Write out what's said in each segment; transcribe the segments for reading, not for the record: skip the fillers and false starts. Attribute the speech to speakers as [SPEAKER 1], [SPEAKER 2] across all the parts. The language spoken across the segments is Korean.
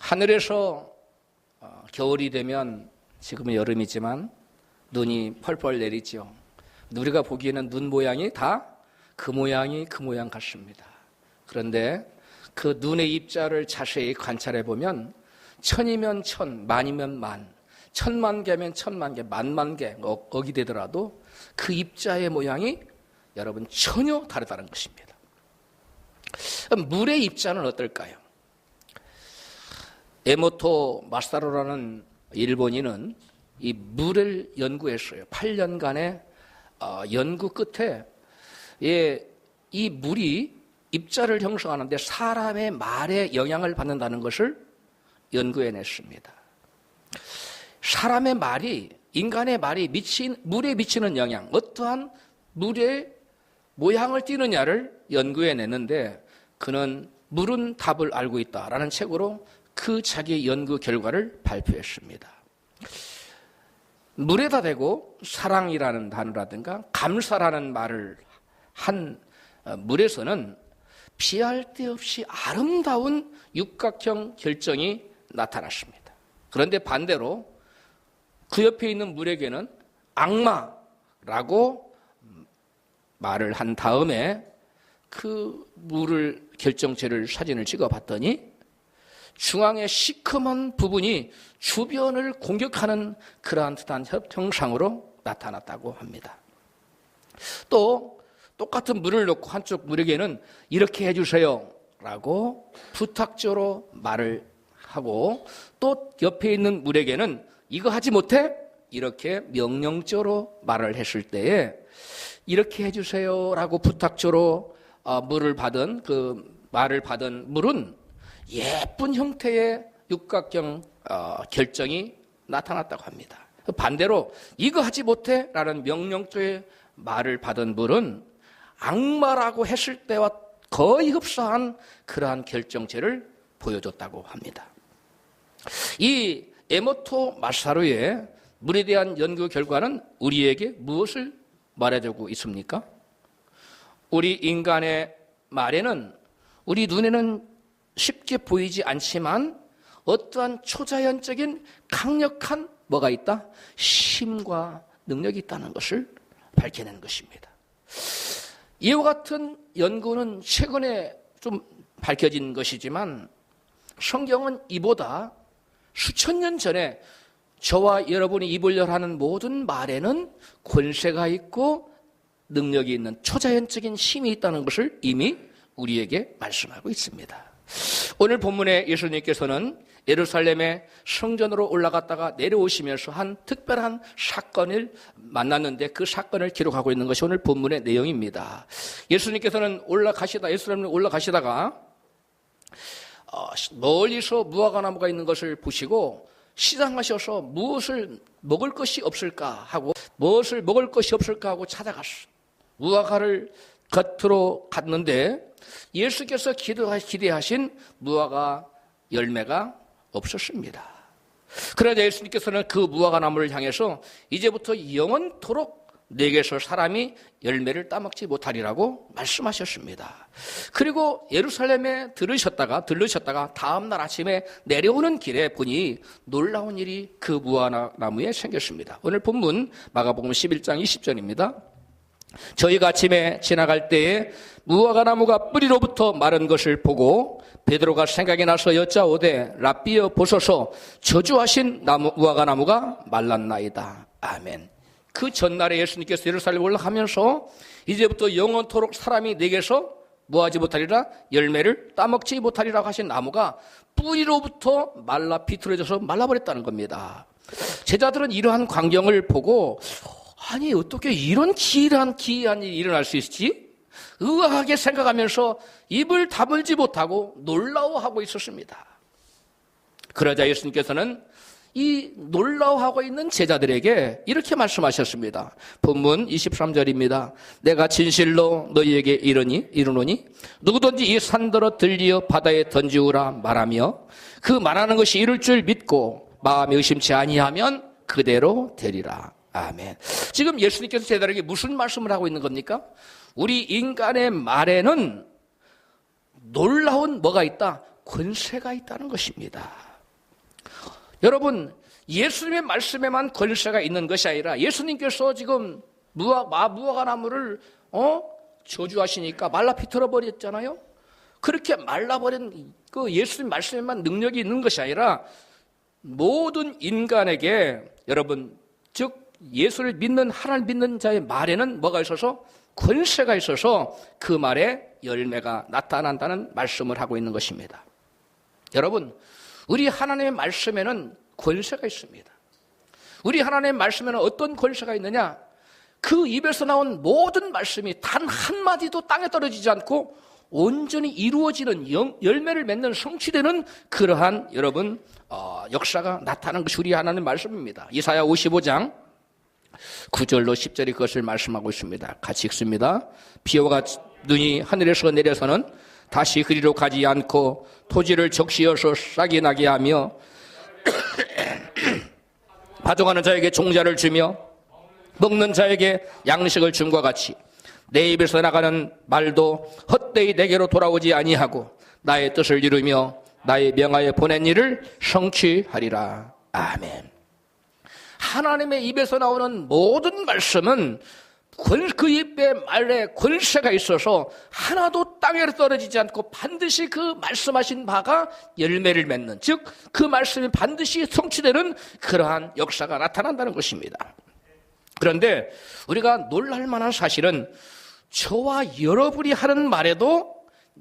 [SPEAKER 1] 하늘에서 겨울이 되면, 지금은 여름이지만 눈이 펄펄 내리죠. 우리가 보기에는 눈 모양이 다 그 모양 같습니다. 그런데 그 눈의 입자를 자세히 관찰해 보면 천이면 천, 만이면 만, 천만 개면 천만 개, 만만 개 억이 되더라도 그 입자의 모양이 여러분 전혀 다르다는 것입니다. 물의 입자는 어떨까요? 에모토 마사루라는 일본인은 이 물을 연구했어요. 8년간의 연구 끝에 이 물이 입자를 형성하는데 사람의 말에 영향을 받는다는 것을 연구해냈습니다. 사람의 말이, 인간의 말이 물에 미치는 영향, 어떠한 물의 모양을 띠느냐를 연구해냈는데, 그는 물은 답을 알고 있다라는 책으로 그 자기의 연구 결과를 발표했습니다. 물에다 대고 사랑이라는 단어라든가 감사라는 말을 한 물에서는 피할 데 없이 아름다운 육각형 결정이 나타났습니다. 그런데 반대로 그 옆에 있는 물에게는 악마라고 말을 한 다음에 그 물을 결정체를 사진을 찍어봤더니 중앙의 시커먼 부분이 주변을 공격하는 그러한 듯한 형상으로 나타났다고 합니다. 또 똑같은 물을 놓고 한쪽 물에게는 이렇게 해주세요 라고 부탁조로 말을 하고, 또 옆에 있는 물에게는 이거 하지 못해? 이렇게 명령조로 말을 했을 때에 이렇게 해주세요 라고 부탁조로 말을 받은 물은 예쁜 형태의 육각형 결정이 나타났다고 합니다. 반대로 이거 하지 못해 라는 명령조의 말을 받은 물은 악마라고 했을 때와 거의 흡사한 그러한 결정체를 보여줬다고 합니다. 이 에모토 마사루의 물에 대한 연구 결과는 우리에게 무엇을 말해주고 있습니까? 우리 인간의 말에는, 우리 눈에는 쉽게 보이지 않지만 어떠한 초자연적인 강력한 뭐가 있다? 힘과 능력이 있다는 것을 밝혀내는 것입니다. 이와 같은 연구는 최근에 좀 밝혀진 것이지만 성경은 이보다 수천 년 전에 저와 여러분이 입을 열하는 모든 말에는 권세가 있고 능력이 있는 초자연적인 힘이 있다는 것을 이미 우리에게 말씀하고 있습니다. 오늘 본문에 예수님께서는 예루살렘의 성전으로 올라갔다가 내려오시면서 한 특별한 사건을 만났는데, 그 사건을 기록하고 있는 것이 오늘 본문의 내용입니다. 예수님께서는 예루살렘에 올라가시다가 멀리서 무화과나무가 있는 것을 보시고 시장하셔서 무엇을 먹을 것이 없을까 하고 찾아갔어요. 무화과를 겉으로 갔는데 예수께서 기대하신 무화과 열매가 없었습니다. 그러자 예수님께서는 그 무화과 나무를 향해서 이제부터 영원토록 내게서 사람이 열매를 따먹지 못하리라고 말씀하셨습니다. 그리고 예루살렘에 들르셨다가 다음날 아침에 내려오는 길에 보니 놀라운 일이 그 무화과 나무에 생겼습니다. 오늘 본문 마가복음 11장 20절입니다. 저희가 아침에 지나갈 때에 무화과 나무가 뿌리로부터 마른 것을 보고 베드로가 생각이 나서 여짜오되 랍비여 보소서 저주하신 무화과 나무가 말랐나이다. 아멘. 그 전날에 예수님께서 예루살렘에 올라가면서 이제부터 영원토록 사람이 내게서 뭐하지 못하리라? 열매를 따먹지 못하리라고 하신 나무가 뿌리로부터 말라 비틀어져서 말라버렸다는 겁니다. 제자들은 이러한 광경을 보고 아니 어떻게 이런 기이한 일이 일어날 수 있지? 의아하게 생각하면서 입을 다물지 못하고 놀라워하고 있었습니다. 그러자 예수님께서는 이 놀라워하고 있는 제자들에게 이렇게 말씀하셨습니다. 본문 23절입니다. 내가 진실로 너희에게 이르노니 누구든지 이 산더러 들리어 바다에 던지우라 말하며 그 말하는 것이 이룰 줄 믿고 마음에 의심치 아니하면 그대로 되리라. 아멘. 지금 예수님께서 제자들에게 무슨 말씀을 하고 있는 겁니까? 우리 인간의 말에는 놀라운 뭐가 있다? 권세가 있다는 것입니다. 여러분, 예수님의 말씀에만 권세가 있는 것이 아니라 예수님께서 지금 무화과 나무를 저주하시니까 말라 비틀어 버렸잖아요. 그렇게 말라버린 그 예수님 말씀에만 능력이 있는 것이 아니라 모든 인간에게 여러분, 즉 예수를 믿는 하나님 믿는 자의 말에는 뭐가 있어서 권세가 있어서 그 말에 열매가 나타난다는 말씀을 하고 있는 것입니다. 여러분, 우리 하나님의 말씀에는 권세가 있습니다. 우리 하나님의 말씀에는 어떤 권세가 있느냐? 그 입에서 나온 모든 말씀이 단 한마디도 땅에 떨어지지 않고 온전히 이루어지는 열매를 맺는 성취되는 그러한 여러분 역사가 나타나는 것이 우리 하나님의 말씀입니다. 이사야 55장 9절로 10절이 그것을 말씀하고 있습니다. 같이 읽습니다. 비와 같이 눈이 하늘에서 내려서는 다시 그리로 가지 않고 토지를 적시어서 싹이 나게 하며 파종하는 자에게 종자를 주며 먹는 자에게 양식을 줌과 같이 내 입에서 나가는 말도 헛되이 내게로 돌아오지 아니하고 나의 뜻을 이루며 나의 명하여 보낸 일을 성취하리라. 아멘. 하나님의 입에서 나오는 모든 말씀은 그 입의 말에 권세가 있어서 하나도 땅에 떨어지지 않고 반드시 그 말씀하신 바가 열매를 맺는, 즉 그 말씀이 반드시 성취되는 그러한 역사가 나타난다는 것입니다. 그런데 우리가 놀랄 만한 사실은 저와 여러분이 하는 말에도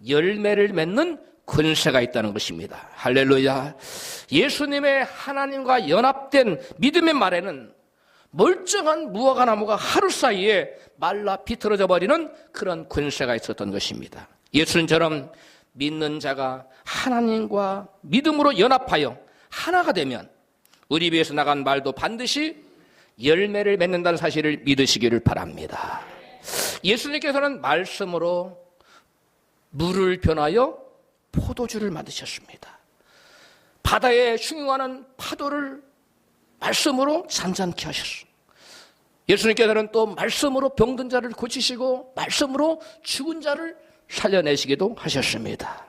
[SPEAKER 1] 열매를 맺는 권세가 있다는 것입니다. 할렐루야. 예수님의 하나님과 연합된 믿음의 말에는 멀쩡한 무화과 나무가 하루 사이에 말라 비틀어져 버리는 그런 권세가 있었던 것입니다. 예수님처럼 믿는 자가 하나님과 믿음으로 연합하여 하나가 되면 우리 입에서 나간 말도 반드시 열매를 맺는다는 사실을 믿으시기를 바랍니다. 예수님께서는 말씀으로 물을 변하여 포도주를 만드셨습니다. 바다에 흉흉하는 파도를 말씀으로 잔잔케 하셨습니다. 예수님께서는 또 말씀으로 병든 자를 고치시고 말씀으로 죽은 자를 살려내시기도 하셨습니다.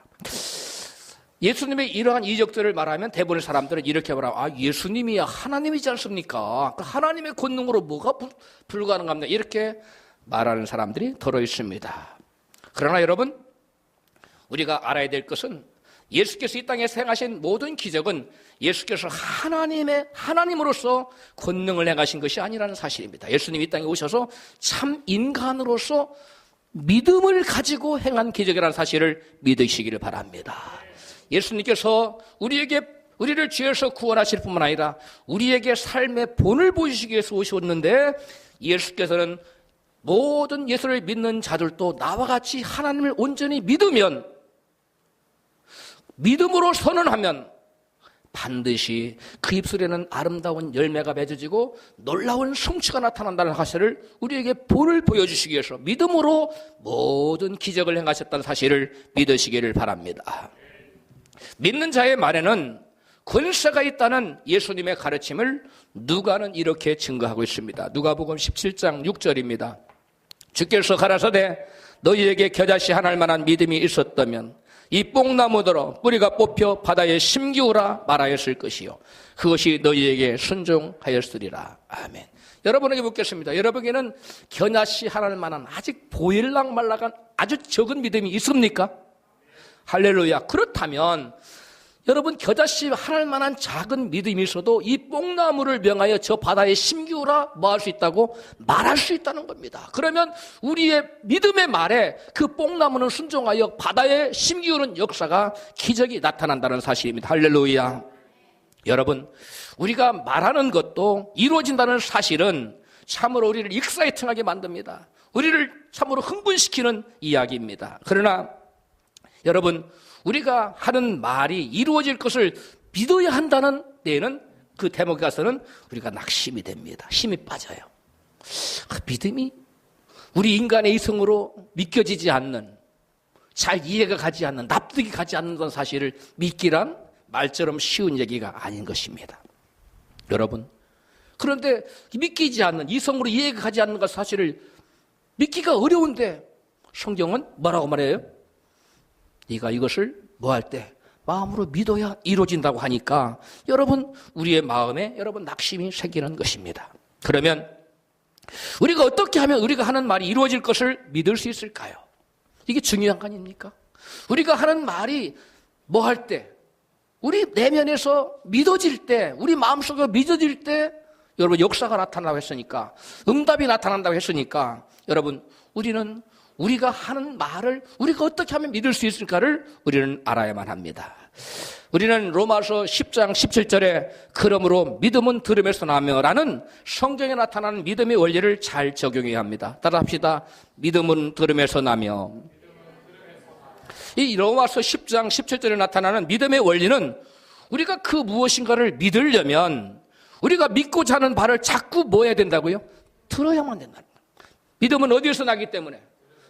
[SPEAKER 1] 예수님의 이러한 이적들을 말하면 대부분의 사람들은 이렇게 말하고, 예수님이 하나님이지 않습니까? 그 하나님의 권능으로 뭐가 불가능합니까? 이렇게 말하는 사람들이 더러 있습니다. 그러나 여러분, 우리가 알아야 될 것은 예수께서 이 땅에 행하신 모든 기적은 예수께서 하나님으로서 권능을 행하신 것이 아니라는 사실입니다. 예수님이 이 땅에 오셔서 참 인간으로서 믿음을 가지고 행한 기적이라는 사실을 믿으시기를 바랍니다. 예수님께서 우리를 죄에서 구원하실 뿐만 아니라 우리에게 삶의 본을 보이시기 위해서 오셨는데, 예수께서는 모든 예수를 믿는 자들도 나와 같이 하나님을 온전히 믿음으로 선언하면 반드시 그 입술에는 아름다운 열매가 맺어지고 놀라운 성취가 나타난다는 사실을 우리에게 본을 보여주시기 위해서 믿음으로 모든 기적을 행하셨다는 사실을 믿으시기를 바랍니다. 믿는 자의 말에는 권세가 있다는 예수님의 가르침을 누가는 이렇게 증거하고 있습니다. 누가복음 17장 6절입니다. 주께서 가라사대 너희에게 겨자씨 하나할 만한 믿음이 있었다면 이 뽕나무더러 뿌리가 뽑혀 바다에 심기우라 말하였을 것이요 그것이 너희에게 순종하였으리라. 아멘. 여러분에게 묻겠습니다. 여러분에게는 겨자씨 하나할 만한 아직 보일락 말락한 아주 적은 믿음이 있습니까? 할렐루야. 그렇다면 여러분, 겨자씨 하나할 만한 작은 믿음이 있어도 이 뽕나무를 명하여 저 바다에 심기우라 뭐 할 수 있다고? 말할 수 있다는 겁니다. 그러면 우리의 믿음의 말에 그 뽕나무는 순종하여 바다에 심기우는 역사가, 기적이 나타난다는 사실입니다. 할렐루야. 여러분, 우리가 말하는 것도 이루어진다는 사실은 참으로 우리를 익사이팅하게 만듭니다. 우리를 참으로 흥분시키는 이야기입니다. 그러나 여러분, 우리가 하는 말이 이루어질 것을 믿어야 한다는 데에는, 그 대목에 가서는 우리가 낙심이 됩니다. 힘이 빠져요. 그 믿음이 우리 인간의 이성으로 믿겨지지 않는, 잘 이해가 가지 않는, 납득이 가지 않는 사실을 믿기란 말처럼 쉬운 얘기가 아닌 것입니다. 여러분, 그런데 믿기지 않는, 이성으로 이해가 가지 않는 것 사실을 믿기가 어려운데 성경은 뭐라고 말해요? 네가 이것을 뭐 할 때? 마음으로 믿어야 이루어진다고 하니까 여러분 우리의 마음에 여러분 낙심이 생기는 것입니다. 그러면 우리가 어떻게 하면 우리가 하는 말이 이루어질 것을 믿을 수 있을까요? 이게 중요한 거 아닙니까? 우리가 하는 말이 뭐 할 때, 우리 내면에서 믿어질 때, 우리 마음속에 믿어질 때 여러분 역사가 나타나고 했으니까, 응답이 나타난다고 했으니까 여러분 우리는 우리가 하는 말을 우리가 어떻게 하면 믿을 수 있을까를 우리는 알아야만 합니다. 우리는 로마서 10장 17절에 그러므로 믿음은 들음에서 나며라는 성경에 나타나는 믿음의 원리를 잘 적용해야 합니다. 따라합시다. 믿음은 들음에서 나며. 이 로마서 10장 17절에 나타나는 믿음의 원리는 우리가 그 무엇인가를 믿으려면 우리가 믿고자 하는 바를 자꾸 뭐 해야 된다고요? 들어야만 된다. 믿음은 어디에서 나기 때문에?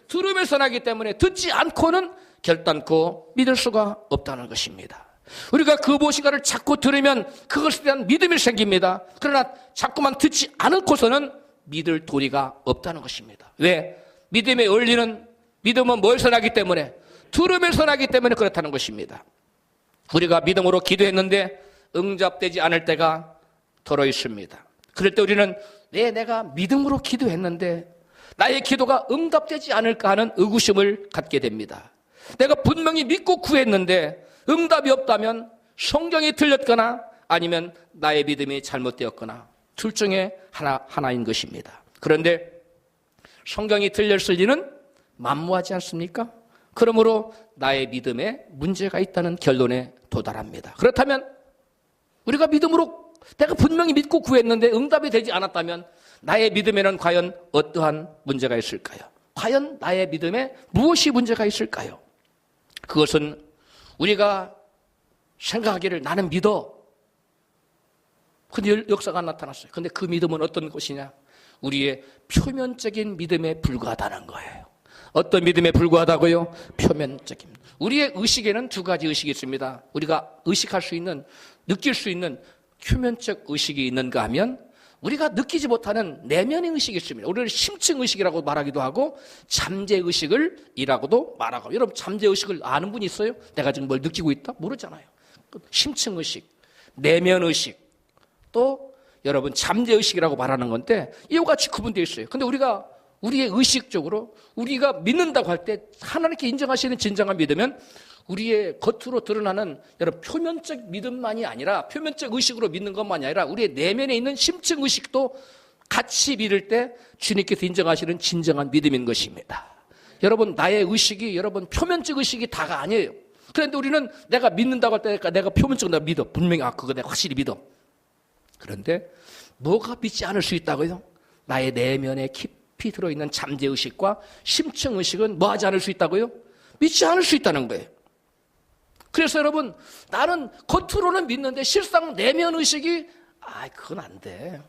[SPEAKER 1] 들음에서 나기 때문에 듣지 않고는 결단코 믿을 수가 없다는 것입니다. 우리가 그 무엇인가를 자꾸 들으면 그것에 대한 믿음이 생깁니다. 그러나 자꾸만 듣지 않고서는 믿을 도리가 없다는 것입니다. 왜? 믿음의 원리는, 믿음은 뭐에서 나기 때문에? 들음에서 나기 때문에 그렇다는 것입니다. 우리가 믿음으로 기도했는데 응답되지 않을 때가 더러 있습니다. 그럴 때 우리는 왜 내가 믿음으로 기도했는데 나의 기도가 응답되지 않을까 하는 의구심을 갖게 됩니다. 내가 분명히 믿고 구했는데 응답이 없다면 성경이 틀렸거나 아니면 나의 믿음이 잘못되었거나 둘 중에 하나인 것입니다. 그런데 성경이 틀렸을 리는 만무하지 않습니까? 그러므로 나의 믿음에 문제가 있다는 결론에 도달합니다. 그렇다면 우리가 믿음으로 내가 분명히 믿고 구했는데 응답이 되지 않았다면 나의 믿음에는 과연 어떠한 문제가 있을까요? 과연 나의 믿음에 무엇이 문제가 있을까요? 그것은 우리가 생각하기를 나는 믿어. 근데 역사가 나타났어요. 근데 그 믿음은 어떤 것이냐? 우리의 표면적인 믿음에 불과하다는 거예요. 어떤 믿음에 불과하다고요? 표면적인. 우리의 의식에는 두 가지 의식이 있습니다. 우리가 의식할 수 있는, 느낄 수 있는 표면적 의식이 있는가 하면 우리가 느끼지 못하는 내면의 의식이 있습니다. 우리는 심층 의식이라고 말하기도 하고 잠재 의식을 이라고도 말하고. 여러분 잠재 의식을 아는 분이 있어요? 내가 지금 뭘 느끼고 있다? 모르잖아요. 심층 의식, 내면 의식, 또 여러분 잠재 의식이라고 말하는 건데 이와 같이 구분되어 있어요. 근데 우리가 우리의 의식적으로 우리가 믿는다고 할 때 하나님께 인정하시는 진정한 믿으면 우리의 겉으로 드러나는 여러분 표면적 믿음만이 아니라 표면적 의식으로 믿는 것만이 아니라 우리의 내면에 있는 심층 의식도 같이 믿을 때 주님께서 인정하시는 진정한 믿음인 것입니다. 여러분 나의 의식이 여러분 표면적 의식이 다가 아니에요. 그런데 우리는 내가 믿는다고 할 때 내가 표면적으로 믿어. 분명히 그거 내가 확실히 믿어. 그런데 뭐가 믿지 않을 수 있다고요? 나의 내면에 깊이 들어있는 잠재의식과 심층의식은 뭐 하지 않을 수 있다고요? 믿지 않을 수 있다는 거예요. 그래서 여러분 나는 겉으로는 믿는데 실상 내면의식이 그건 안 돼.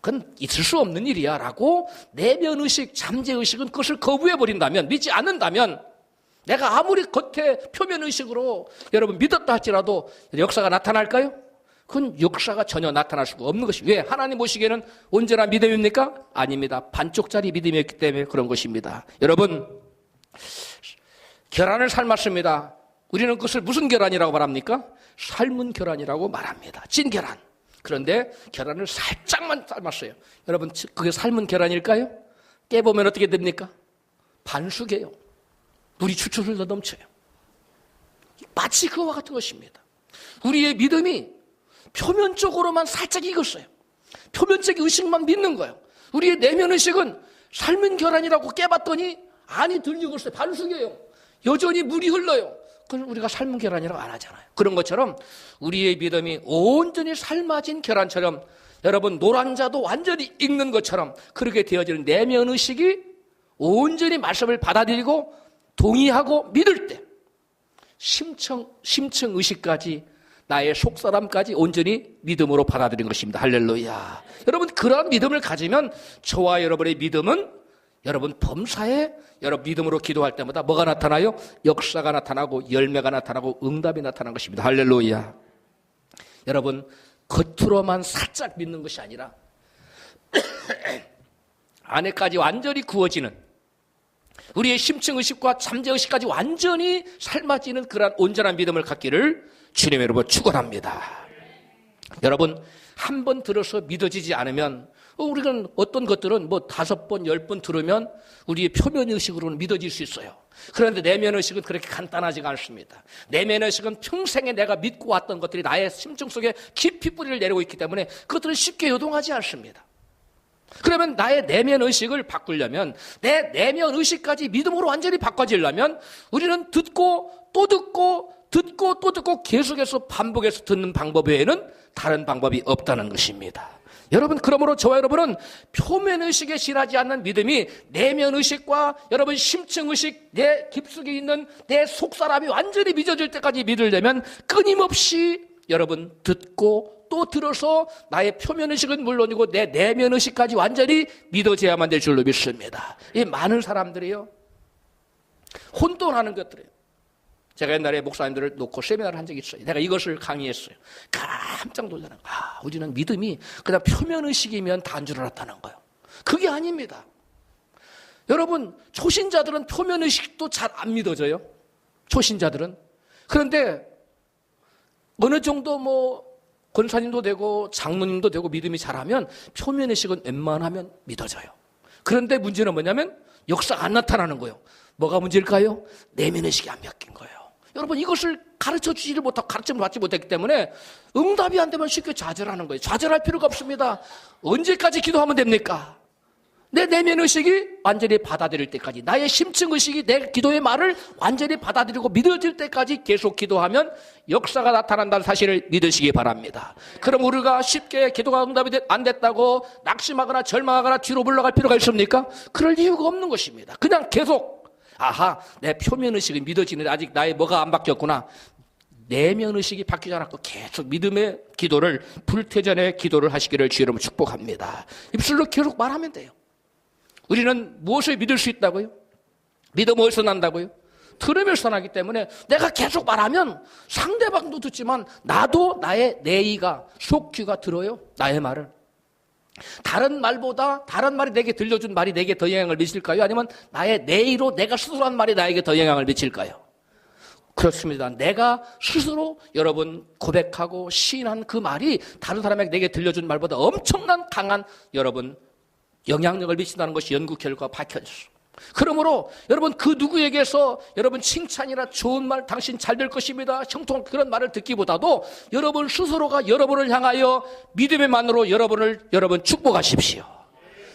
[SPEAKER 1] 그건 있을 수 없는 일이야 라고 내면의식, 잠재의식은 그것을 거부해버린다면 믿지 않는다면 내가 아무리 겉에 표면의식으로 여러분 믿었다 할지라도 역사가 나타날까요? 그건 역사가 전혀 나타날 수가 없는 것이. 왜? 하나님 보시기에는 언제나 믿음입니까? 아닙니다. 반쪽짜리 믿음이었기 때문에 그런 것입니다. 여러분 계란을 삶았습니다. 우리는 그것을 무슨 계란이라고 말합니까? 삶은 계란이라고 말합니다. 찐 계란. 그런데 계란을 살짝만 삶았어요. 여러분 그게 삶은 계란일까요? 깨보면 어떻게 됩니까? 반숙이에요. 물이 출출 흘러 넘쳐요. 마치 그와 같은 것입니다. 우리의 믿음이 표면적으로만 살짝 익었어요. 표면적 의식만 믿는 거예요. 우리의 내면 의식은 삶은 계란이라고 깨봤더니 안이 덜 익었어요. 반숙이에요. 여전히 물이 흘러요. 그건 우리가 삶은 계란이라고 안 하잖아요. 그런 것처럼 우리의 믿음이 온전히 삶아진 계란처럼 여러분 노란자도 완전히 익는 것처럼 그렇게 되어지는 내면 의식이 온전히 말씀을 받아들이고 동의하고 믿을 때 심층 의식까지 나의 속사람까지 온전히 믿음으로 받아들인 것입니다. 할렐루야. 여러분 그러한 믿음을 가지면 저와 여러분의 믿음은 여러분 범사에 여러분 믿음으로 기도할 때마다 뭐가 나타나요? 역사가 나타나고 열매가 나타나고 응답이 나타나는 것입니다. 할렐루야. 여러분 겉으로만 살짝 믿는 것이 아니라 안에까지 완전히 구워지는 우리의 심층의식과 잠재의식까지 완전히 삶아지는 그러한 온전한 믿음을 갖기를 주님의 이름으로 축원합니다. 여러분, 한 번 들어서 믿어지지 않으면 우리는 어떤 것들은 5번, 10번 들으면 우리의 표면의식으로는 믿어질 수 있어요. 그런데 내면의식은 그렇게 간단하지가 않습니다. 내면의식은 평생에 내가 믿고 왔던 것들이 나의 심층 속에 깊이 뿌리를 내리고 있기 때문에 그것들은 쉽게 요동하지 않습니다. 그러면 나의 내면의식을 바꾸려면, 내 내면의식까지 믿음으로 완전히 바꿔지려면 우리는 듣고 또 듣고 듣고 또 듣고 계속해서 반복해서 듣는 방법 외에는 다른 방법이 없다는 것입니다. 여러분, 그러므로 저와 여러분은 표면의식에 실하지 않는 믿음이 내면의식과 여러분 심층의식, 내 깊숙이 있는 내 속사람이 완전히 믿어질 때까지 믿으려면 끊임없이 여러분 듣고 또 들어서 나의 표면의식은 물론이고 내 내면의식까지 완전히 믿어져야만 될 줄로 믿습니다. 이 많은 사람들이요, 혼돈하는 것들이에요. 제가 옛날에 목사님들을 놓고 세미나를 한 적이 있어요. 내가 이것을 강의했어요. 깜짝 놀라는 거예요. 우리는 믿음이 그냥 표면의식이면 다인 줄 알았다는 거예요. 그게 아닙니다. 여러분, 초신자들은 표면의식도 잘 안 믿어져요. 초신자들은. 그런데 어느 정도 권사님도 되고 장로님도 되고 믿음이 잘하면 표면의식은 웬만하면 믿어져요. 그런데 문제는 뭐냐면 역사가 안 나타나는 거예요. 뭐가 문제일까요? 내면의식이 안 바뀐 거예요. 여러분, 이것을 가르쳐주지를 못하고 가르침을 받지 못했기 때문에 응답이 안 되면 쉽게 좌절하는 거예요. 좌절할 필요가 없습니다. 언제까지 기도하면 됩니까? 내 내면의식이 완전히 받아들일 때까지, 나의 심층의식이 내 기도의 말을 완전히 받아들이고 믿어질 때까지 계속 기도하면 역사가 나타난다는 사실을 믿으시기 바랍니다. 그럼 우리가 쉽게 기도가 응답이 안 됐다고 낙심하거나 절망하거나 뒤로 물러갈 필요가 있습니까? 그럴 이유가 없는 것입니다. 그냥 계속 내 표면의식이 믿어지는데 아직 나의 뭐가 안 바뀌었구나. 내면의식이 바뀌지 않았고 계속 믿음의 기도를, 불태전의 기도를 하시기를 주의 이름으로 축복합니다. 입술로 계속 말하면 돼요. 우리는 무엇을 믿을 수 있다고요? 믿음 어디서 난다고요? 들으면서 나기 때문에 내가 계속 말하면 상대방도 듣지만 나도 나의 내의가, 속귀가 들어요. 나의 말을. 다른 말보다 다른 말이 내게 들려준 말이 내게 더 영향을 미칠까요? 아니면 나의 내의로 내가 스스로 한 말이 나에게 더 영향을 미칠까요? 그렇습니다. 내가 스스로 여러분 고백하고 시인한 그 말이 다른 사람에게 내게 들려준 말보다 엄청난 강한 여러분 영향력을 미친다는 것이 연구 결과가 밝혀졌어요. 그러므로 여러분, 그 누구에게서 여러분 칭찬이나 좋은 말, 당신 잘 될 것입니다, 형통, 그런 말을 듣기보다도 여러분 스스로가 여러분을 향하여 믿음의 만으로 여러분 축복하십시오.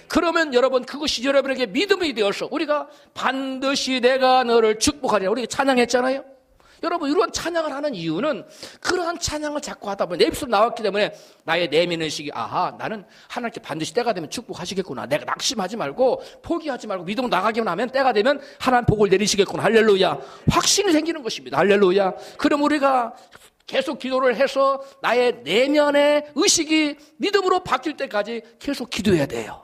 [SPEAKER 1] 그러면 여러분 그것이 여러분에게 믿음이 되어서 우리가 반드시 내가 너를 축복하리라 우리가 찬양했잖아요. 여러분, 이런 찬양을 하는 이유는 그러한 찬양을 자꾸 하다 보면 내 입술로 나왔기 때문에 나의 내면의식이 나는 하나님께 반드시 때가 되면 축복하시겠구나. 내가 낙심하지 말고 포기하지 말고 믿음으로 나가기만 하면 때가 되면 하나님 복을 내리시겠구나. 할렐루야. 확신이 생기는 것입니다. 할렐루야. 그럼 우리가 계속 기도를 해서 나의 내면의 의식이 믿음으로 바뀔 때까지 계속 기도해야 돼요.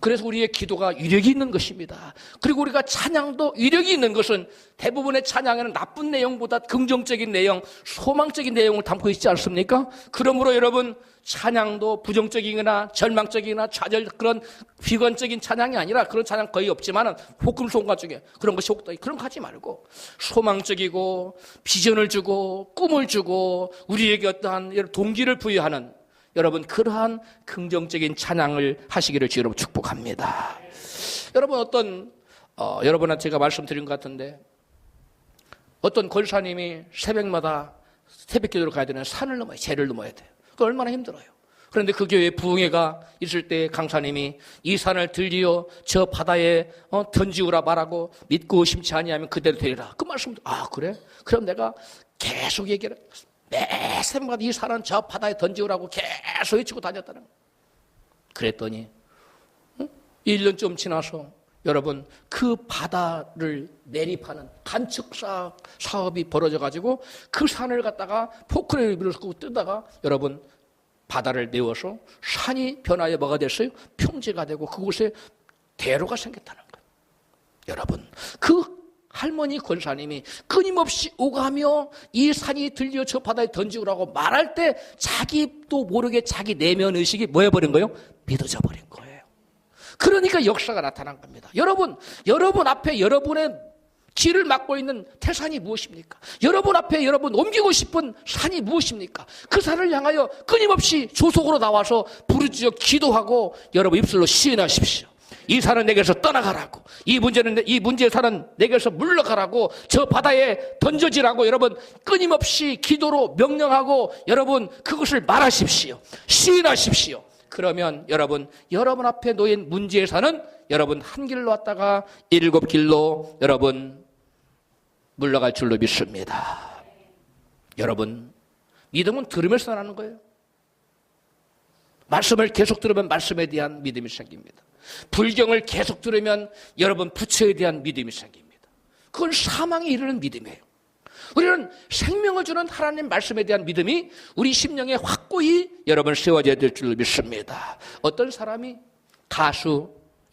[SPEAKER 1] 그래서 우리의 기도가 위력이 있는 것입니다. 그리고 우리가 찬양도 위력이 있는 것은 대부분의 찬양에는 나쁜 내용보다 긍정적인 내용, 소망적인 내용을 담고 있지 않습니까? 그러므로 여러분, 찬양도 부정적이거나 절망적이거나 좌절, 그런 비관적인 찬양이 아니라, 그런 찬양 거의 없지만은 복음송가 중에 그런 것이 혹도 그런 거 하지 말고 소망적이고 비전을 주고 꿈을 주고 우리에게 어떠한 동기를 부여하는 여러분 그러한 긍정적인 찬양을 하시기를 주여 여러분 축복합니다. 여러분 여러분한테 제가 말씀드린 것 같은데 어떤 권사님이 새벽마다 새벽 기도를 가야 되는 산을 넘어야 제를 넘어야 돼요. 그 얼마나 힘들어요. 그런데 그 교회에 부흥회가 있을 때 강사님이 이 산을 들리어 저 바다에 던지우라 말하고 믿고 의심치 아니하면 그대로 되리라. 그 말씀 그래? 그럼 내가 계속 얘기를 매 새벽마다 이 산은 저 바다에 던지우라고 계속 외치고 다녔다는 거예요. 그랬더니 1년쯤 지나서 여러분 그 바다를 내립하는 간척 사업이 벌어져가지고 그 산을 갖다가 포크레인을 밀어서 뜨다가 여러분 바다를 메워서 산이 변하여 뭐가 됐어요? 평지가 되고 그곳에 대로가 생겼다는 거예요. 여러분 그 할머니 권사님이 끊임없이 오가며 이 산이 들려 저 바다에 던지우라고 말할 때 자기도 모르게 자기 내면 의식이 뭐 해버린 거예요? 믿어져 버린 거예요. 그러니까 역사가 나타난 겁니다. 여러분 앞에 여러분의 길을 막고 있는 태산이 무엇입니까? 여러분 앞에 여러분 옮기고 싶은 산이 무엇입니까? 그 산을 향하여 끊임없이 조속으로 나와서 부르짖어 기도하고 여러분 입술로 시인하십시오. 이 산은 내게서 떠나가라고, 이 문제의 산은 내게서 물러가라고, 저 바다에 던져지라고 여러분 끊임없이 기도로 명령하고 여러분 그것을 말하십시오. 시인하십시오. 그러면 여러분 앞에 놓인 문제의 산은 여러분 한 길로 왔다가 7길로 여러분 물러갈 줄로 믿습니다. 여러분, 믿음은 들으면서 나는 거예요. 말씀을 계속 들으면 말씀에 대한 믿음이 생깁니다. 불경을 계속 들으면 여러분 부처에 대한 믿음이 생깁니다. 그건 사망에 이르는 믿음이에요. 우리는 생명을 주는 하나님 말씀에 대한 믿음이 우리 심령에 확고히 여러분 세워져야 될 줄로 믿습니다. 어떤 사람이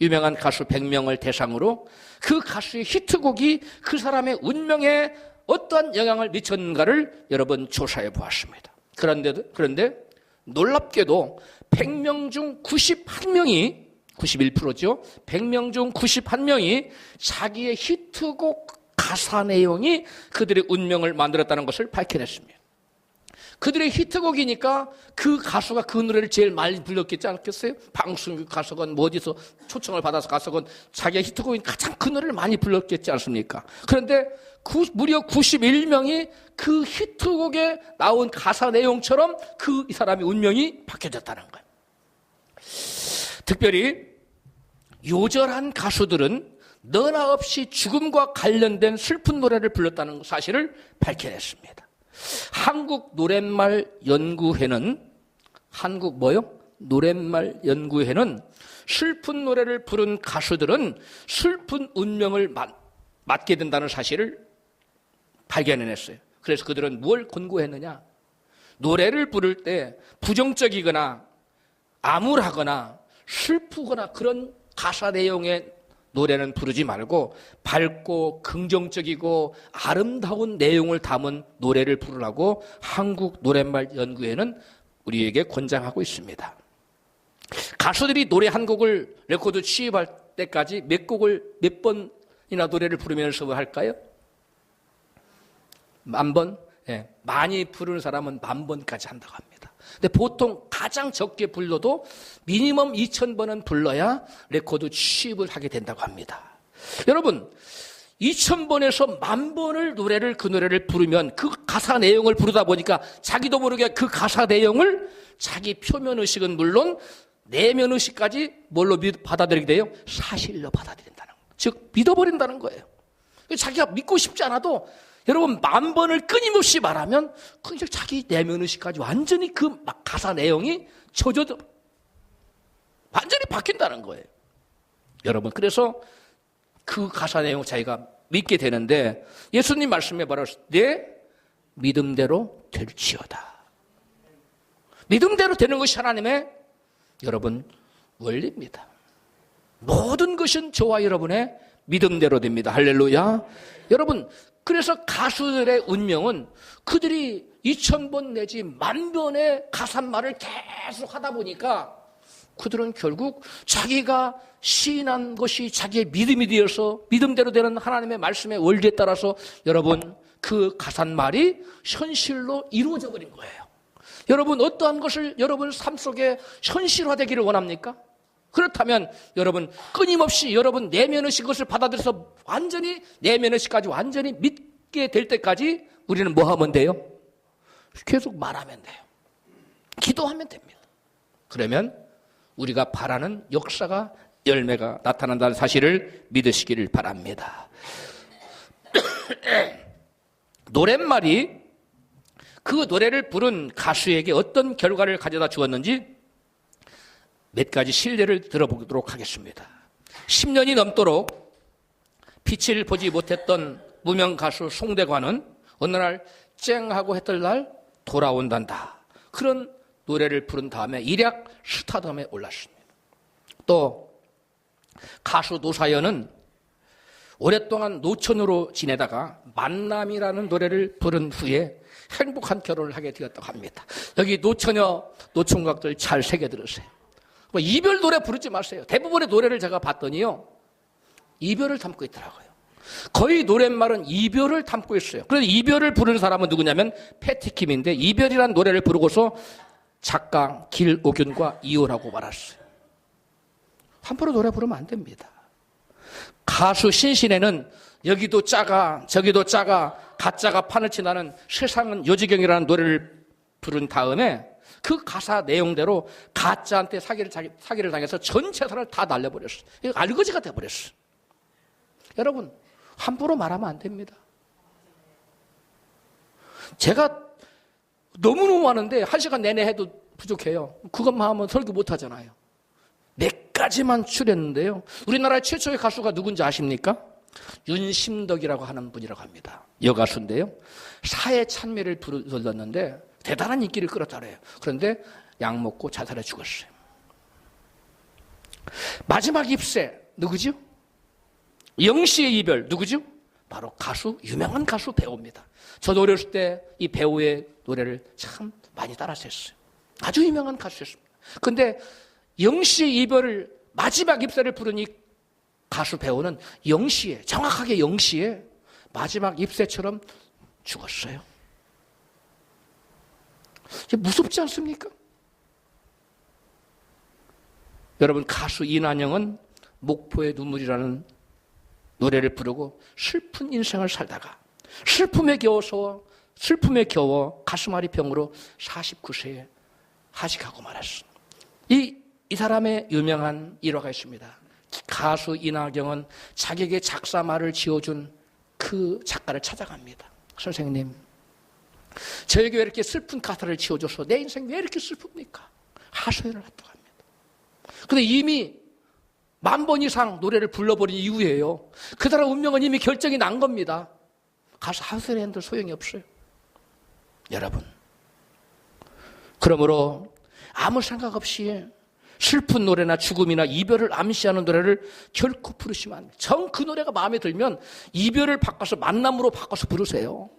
[SPEAKER 1] 유명한 가수 100명을 대상으로 그 가수의 히트곡이 그 사람의 운명에 어떠한 영향을 미쳤는가를 여러분 조사해 보았습니다. 그런데 놀랍게도 100명 중 91명이 91%죠. 100명 중 91명이 자기의 히트곡 가사 내용이 그들의 운명을 만들었다는 것을 밝혀냈습니다. 그들의 히트곡이니까 그 가수가 그 노래를 제일 많이 불렀겠지 않겠어요? 방송국 가수건 뭐 어디서 초청을 받아서 가수건 자기가 히트곡인 가장 그 노래를 많이 불렀겠지 않습니까? 그런데 무려 91명이 그 히트곡에 나온 가사 내용처럼 이 사람의 운명이 바뀌어졌다는 거예요. 특별히 요절한 가수들은 너나 없이 죽음과 관련된 슬픈 노래를 불렀다는 사실을 밝혀냈습니다. 한국 노랫말 연구회는 노랫말 연구회는 슬픈 노래를 부른 가수들은 슬픈 운명을 맞게 된다는 사실을 발견해냈어요. 그래서 그들은 뭘 권고했느냐? 노래를 부를 때 부정적이거나 암울하거나 슬프거나 그런 가사 내용의 노래는 부르지 말고 밝고 긍정적이고 아름다운 내용을 담은 노래를 부르라고 한국 노랫말 연구회는 우리에게 권장하고 있습니다. 가수들이 노래 한 곡을 레코드 취입할 때까지 몇 번이나 노래를 부르면서 할까요? 10,000번? 예, 많이 부르는 사람은 10,000번까지 한다고 합니다. 근데 보통 가장 적게 불러도 미니멈 2,000번은 불러야 레코드 취입을 하게 된다고 합니다. 여러분, 2,000번에서 10,000번을 그 노래를 부르면 그 가사 내용을 부르다 보니까 자기도 모르게 그 가사 내용을 자기 표면의식은 물론 내면의식까지 뭘로 받아들이게 돼요? 사실로 받아들인다는 거예요. 즉 믿어버린다는 거예요. 자기가 믿고 싶지 않아도 여러분 10,000번을 끊임없이 말하면 그냥 자기 내면의식까지 완전히 그 가사 내용이 젖어도 완전히 바뀐다는 거예요. 여러분 그래서 그 가사 내용을 자기가 믿게 되는데 예수님 말씀에 말하셨을 때 믿음대로 될지어다. 믿음대로 되는 것이 하나님의 여러분 원리입니다. 모든 것은 저와 여러분의 믿음대로 됩니다. 할렐루야. 여러분 그래서 가수들의 운명은 그들이 2,000번 내지 10,000번의 가사말을 계속 하다 보니까 그들은 결국 자기가 시인한 것이 자기의 믿음이 되어서 믿음대로 되는 하나님의 말씀의 원리에 따라서 여러분 그 가사말이 현실로 이루어져 버린 거예요. 여러분 어떠한 것을 여러분 삶 속에 현실화되기를 원합니까? 그렇다면 여러분 끊임없이 여러분 내면의식 것을 받아들여서 완전히 내면의식까지 완전히 믿게 될 때까지 우리는 뭐 하면 돼요? 계속 말하면 돼요. 기도하면 됩니다. 그러면 우리가 바라는 역사가 열매가 나타난다는 사실을 믿으시기를 바랍니다. 노랫말이 그 노래를 부른 가수에게 어떤 결과를 가져다 주었는지 몇 가지 실례를 들어보도록 하겠습니다. 10년이 넘도록 빛을 보지 못했던 무명 가수 송대관은 어느 날 쨍하고 했던 날 돌아온단다. 그런 노래를 부른 다음에 일약 스타덤에 올랐습니다. 또 가수 노사연은 오랫동안 노천으로 지내다가 만남이라는 노래를 부른 후에 행복한 결혼을 하게 되었다고 합니다. 여기 노총각들 잘 새겨 들으세요. 뭐 이별 노래 부르지 마세요. 대부분의 노래를 제가 봤더니요, 이별을 담고 있더라고요. 거의 노랫말은 이별을 담고 있어요. 그래서 이별을 부르는 사람은 누구냐면 패티킴인데, 이별이라는 노래를 부르고서 작가 길옥윤과 이혼하고 말았어요. 함부로 노래 부르면 안 됩니다. 가수 신신애는 여기도 짜가 저기도 짜가 가짜가 판을 치나는 세상은 요지경이라는 노래를 부른 다음에 그 가사 내용대로 가짜한테 사기를 당해서 전 재산을 다 날려버렸어요. 알거지가 돼버렸어요. 여러분, 함부로 말하면 안 됩니다. 제가 너무너무 많은데 1시간 내내 해도 부족해요. 그것만 하면 설교 못 하잖아요. 몇 가지만 추렸는데요. 우리나라 최초의 가수가 누군지 아십니까? 윤심덕이라고 하는 분이라고 합니다. 여가수인데요. 사회 찬미를 불렀는데 대단한 인기를 끌었다래요. 그런데 약 먹고 자살해 죽었어요. 마지막 잎새 누구죠? 영시의 이별 누구죠? 바로 가수, 유명한 가수 배우입니다. 저도 어렸을 때 이 배우의 노래를 참 많이 따라서 했어요. 아주 유명한 가수였습니다. 그런데 영시의 이별을, 마지막 잎새를 부른 이 가수 배우는 정확하게 영시의 마지막 잎새처럼 죽었어요. 무섭지 않습니까? 여러분, 가수 이난영은 목포의 눈물이라는 노래를 부르고 슬픈 인생을 살다가 슬픔에 겨워 가슴앓이 병으로 49세에 하직하고 말았어. 이 사람의 유명한 일화가 있습니다. 가수 이나경은 자기에게 작사말을 지어준 그 작가를 찾아갑니다. 선생님, 저에게 왜 이렇게 슬픈 가사를 지어줘서 내 인생 왜 이렇게 슬픕니까? 하소연을 했다고 합니다. 근데 이미 10,000번 이상 노래를 불러버린 이후에요, 그 사람 운명은 이미 결정이 난 겁니다. 가서 하소연했는데 소용이 없어요. 여러분, 그러므로 아무 생각 없이 슬픈 노래나 죽음이나 이별을 암시하는 노래를 결코 부르시면 안 돼요. 정 그 노래가 마음에 들면 이별을 바꿔서 만남으로 바꿔서 부르세요.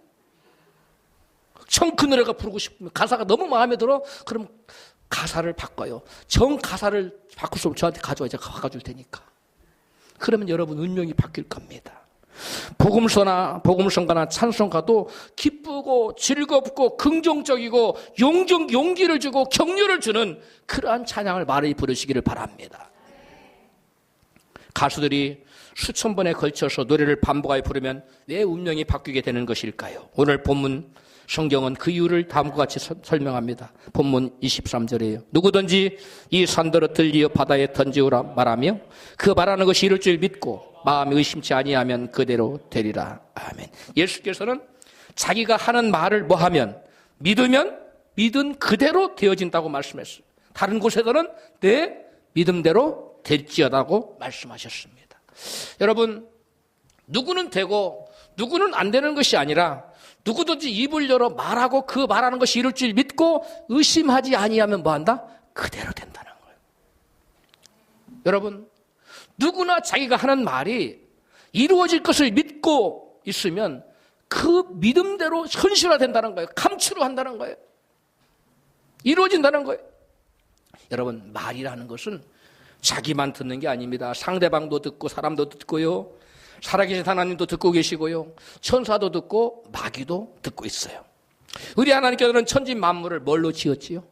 [SPEAKER 1] 정 그 노래가 부르고 싶으면, 가사가 너무 마음에 들어, 그럼 가사를 바꿔요. 정 가사를 바꿀 수 없으면 저한테 가져와, 제가 바꿔줄 테니까. 그러면 여러분 운명이 바뀔 겁니다. 복음성가나 찬송가도 기쁘고 즐겁고 긍정적이고 용기를 주고 격려를 주는 그러한 찬양을 많이 부르시기를 바랍니다. 가수들이 수천 번에 걸쳐서 노래를 반복하여 부르면 왜 운명이 바뀌게 되는 것일까요? 오늘 본문 성경은 그 이유를 다음과 같이 설명합니다. 본문 23절이에요. 누구든지 이 산더러 들리어 바다에 던지오라 말하며 그 말하는 것이 이룰 줄 믿고 마음이 의심치 아니하면 그대로 되리라. 아멘. 예수께서는 자기가 하는 말을 뭐하면, 믿으면 믿은 그대로 되어진다고 말씀했어요. 다른 곳에서는 내 믿음대로 될지어다고 말씀하셨습니다. 여러분, 누구는 되고 누구는 안 되는 것이 아니라 누구든지 입을 열어 말하고 그 말하는 것이 이룰 줄 믿고 의심하지 아니하면 뭐한다? 그대로 된다는 거예요. 여러분, 누구나 자기가 하는 말이 이루어질 것을 믿고 있으면 그 믿음대로 현실화된다는 거예요. 감추로 한다는 거예요. 이루어진다는 거예요. 여러분, 말이라는 것은 자기만 듣는 게 아닙니다. 상대방도 듣고 사람도 듣고요, 살아계신 하나님도 듣고 계시고요, 천사도 듣고 마귀도 듣고 있어요. 우리 하나님께서는 천지 만물을 뭘로 지었지요?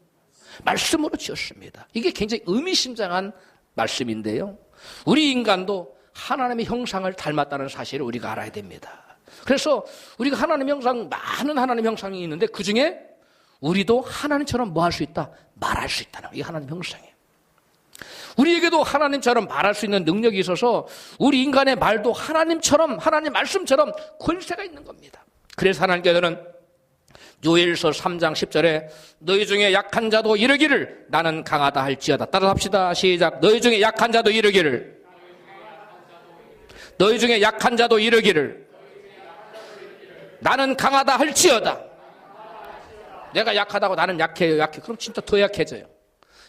[SPEAKER 1] 말씀으로 지었습니다. 이게 굉장히 의미심장한 말씀인데요, 우리 인간도 하나님의 형상을 닮았다는 사실을 우리가 알아야 됩니다. 그래서 우리가 하나님 형상, 많은 하나님 형상이 있는데 그 중에 우리도 하나님처럼 뭐 할 수 있다? 말할 수 있다는 거예요. 이게 하나님 형상이에요. 우리에게도 하나님처럼 말할 수 있는 능력이 있어서 우리 인간의 말도 하나님처럼, 하나님 말씀처럼 권세가 있는 겁니다. 그래서 하나님께서는 요엘서 3장 10절에 너희 중에 약한 자도 이르기를 나는 강하다 할지어다. 따라서 합시다. 시작. 너희 중에 약한 자도 이르기를, 너희 중에 약한 자도 이르기를 나는 강하다 할지어다. 내가 약하다고 나는 약해요, 약해. 그럼 진짜 더 약해져요.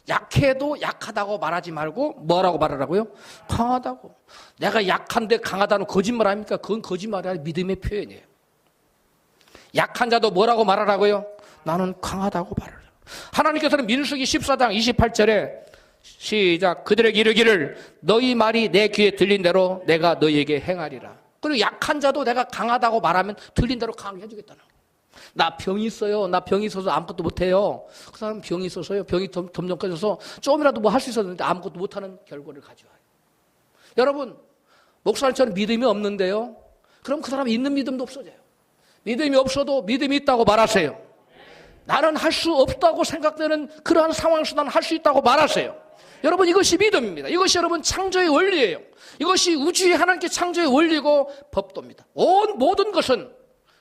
[SPEAKER 1] 약해도 약하다고 말하지 말고 뭐라고 말하라고요? 강하다고. 내가 약한데 강하다는 거짓말 아닙니까? 그건 거짓말이 아니라 믿음의 표현이에요. 약한 자도 뭐라고 말하라고요? 나는 강하다고 말하라. 하나님께서는 민수기 14장 28절에 시작. 그들에게 이르기를 너희 말이 내 귀에 들린 대로 내가 너희에게 행하리라. 그리고 약한 자도 내가 강하다고 말하면 들린 대로 강하게 해주겠다는 거예요. 나 병이 있어요. 나 병이 있어서 아무것도 못해요. 그 사람 병이 있어서요. 병이 점점 커져서 조금이라도 뭐 할 수 있었는데 아무것도 못하는 결과를 가져와요. 여러분, 목사님처럼 믿음이 없는데요. 그럼 그 사람 있는 믿음도 없어져요. 믿음이 없어도 믿음이 있다고 말하세요. 나는 할 수 없다고 생각되는 그러한 상황에서 나는 할 수 있다고 말하세요. 여러분, 이것이 믿음입니다. 이것이 여러분 창조의 원리예요. 이것이 우주의 하나님께 창조의 원리고 법도입니다. 모든 것은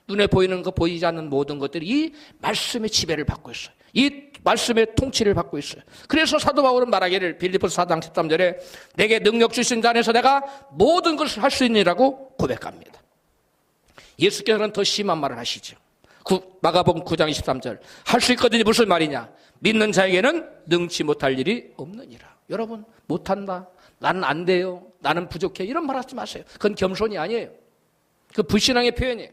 [SPEAKER 1] 눈에 보이는 것, 보이지 않는 모든 것들이 이 말씀의 지배를 받고 있어요. 이 말씀의 통치를 받고 있어요. 그래서 사도 바울은 말하기를 빌립보서 4장 13절에 내게 능력 주신 자 안에서 내가 모든 것을 할 수 있느니라고 고백합니다. 예수께서는 더 심한 말을 하시죠. 마가복음 9장 23절 할 수 있거든요. 무슨 말이냐? 믿는 자에게는 능치 못할 일이 없느니라. 여러분, 못한다. 나는 안 돼요. 나는 부족해. 이런 말 하지 마세요. 그건 겸손이 아니에요. 그 불신앙의 표현이에요.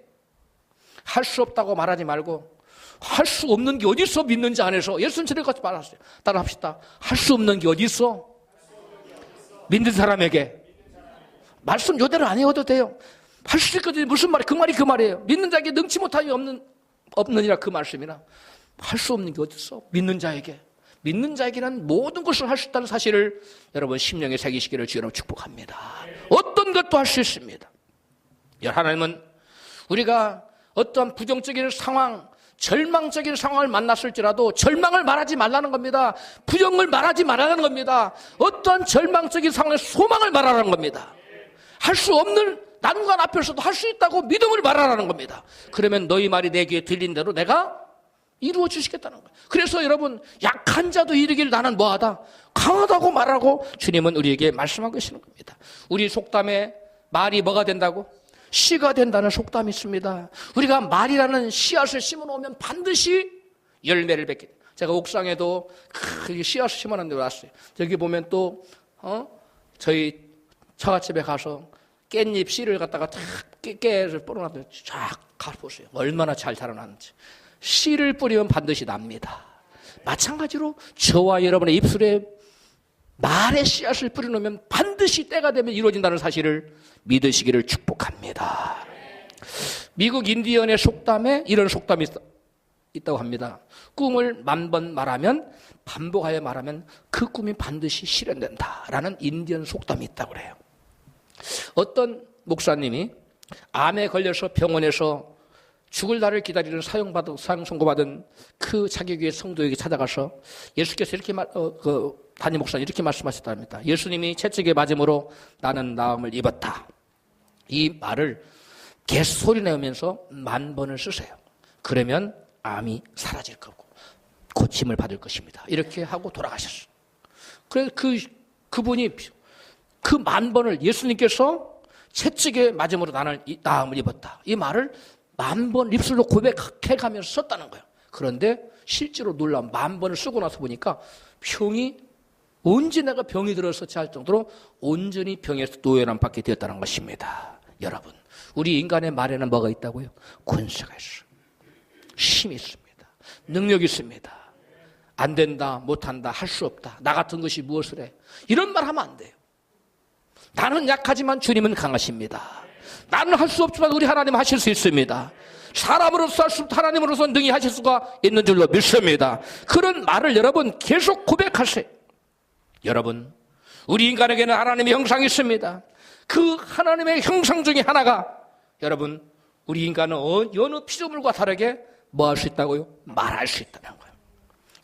[SPEAKER 1] 할 수 없다고 말하지 말고 할 수 없는 게 어디 있어? 믿는 자 안에서. 예수님 저렇게 말했어요. 따라합시다. 할 수 없는 게 어디 있어? 믿는 사람에게. 말씀 요대로 안 해도 돼요. 할 수 있거든요. 무슨 말이에요? 그 말이 그 말이에요. 믿는 자에게 능치 못함이 없느니라 그 말씀이나. 할 수 없는 게 어디 있어? 믿는 자에게. 믿는 자에게는 모든 것을 할 수 있다는 사실을 여러분 심령에 새기시기를 주여로 축복합니다. 어떤 것도 할 수 있습니다. 하나님은 우리가 어떤 부정적인 상황, 절망적인 상황을 만났을지라도 절망을 말하지 말라는 겁니다. 부정을 말하지 말라는 겁니다. 어떠한 절망적인 상황에 소망을 말하라는 겁니다. 할 수 없는 난관 앞에서도 할 수 있다고 믿음을 말하라는 겁니다. 그러면 너희 말이 내 귀에 들린 대로 내가 이루어 주시겠다는 거예요. 그래서 여러분, 약한 자도 이르기를 나는 뭐하다? 강하다고 말하고 주님은 우리에게 말씀하고 계시는 겁니다. 우리 속담에 말이 뭐가 된다고? 씨가 된다는 속담이 있습니다. 우리가 말이라는 씨앗을 심어놓으면 반드시 열매를 맺게 돼요. 제가 옥상에도 씨앗을 심어놨는데 왔어요. 저기 보면 또 저희 처갓집에 가서 깻잎 씨를 갖다가 탁 깨를 뿌려놨더니 쫙 가보세요. 얼마나 잘 자라났는지. 씨를 뿌리면 반드시 납니다. 마찬가지로 저와 여러분의 입술에 말의 씨앗을 뿌려놓으면 반드시 때가 되면 이루어진다는 사실을 믿으시기를 축복합니다. 미국 인디언의 속담에 이런 속담이 있다고 합니다. 꿈을 10,000번 말하면, 반복하여 말하면 그 꿈이 반드시 실현된다라는 인디언 속담이 있다고 그래요. 어떤 목사님이 암에 걸려서 병원에서 죽을 날을 기다리는 사형 선고받은 그 자기교회 성도에게 찾아가서 예수께서 이렇게 담임 목사님 이렇게 말씀하셨답니다. 예수님이 채찍에 맞음으로 나는 나음을 입었다. 이 말을 계속 소리 내면서 10,000번을 쓰세요. 그러면 암이 사라질 거고 고침을 받을 것입니다. 이렇게 하고 돌아가셨어요. 그래서 그분이 그 10,000번을 예수님께서 채찍에 맞음으로 나는 나음을 입었다. 이 말을 10,000번 입술로 고백해가면서 썼다는 거예요. 그런데 실제로 놀라운 10,000번을 쓰고 나서 보니까 병이 언제 내가 병이 들었었지 할 정도로 온전히 병에서 노연함 받게 되었다는 것입니다. 여러분, 우리 인간의 말에는 뭐가 있다고요? 권세가 있어요. 힘이 있습니다. 능력이 있습니다. 안 된다, 못한다, 할 수 없다. 나 같은 것이 무엇을 해? 이런 말 하면 안 돼요. 나는 약하지만 주님은 강하십니다. 나는 할 수 없지만 우리 하나님 하실 수 있습니다. 사람으로서 할 수 없다 하나님으로서 능히 하실 수가 있는 줄로 믿습니다. 그런 말을 여러분 계속 고백하세요. 여러분, 우리 인간에게는 하나님의 형상이 있습니다. 그 하나님의 형상 중에 하나가 여러분, 우리 인간은 어느 피조물과 다르게 뭐 할 수 있다고요? 말할 수 있다는 거예요.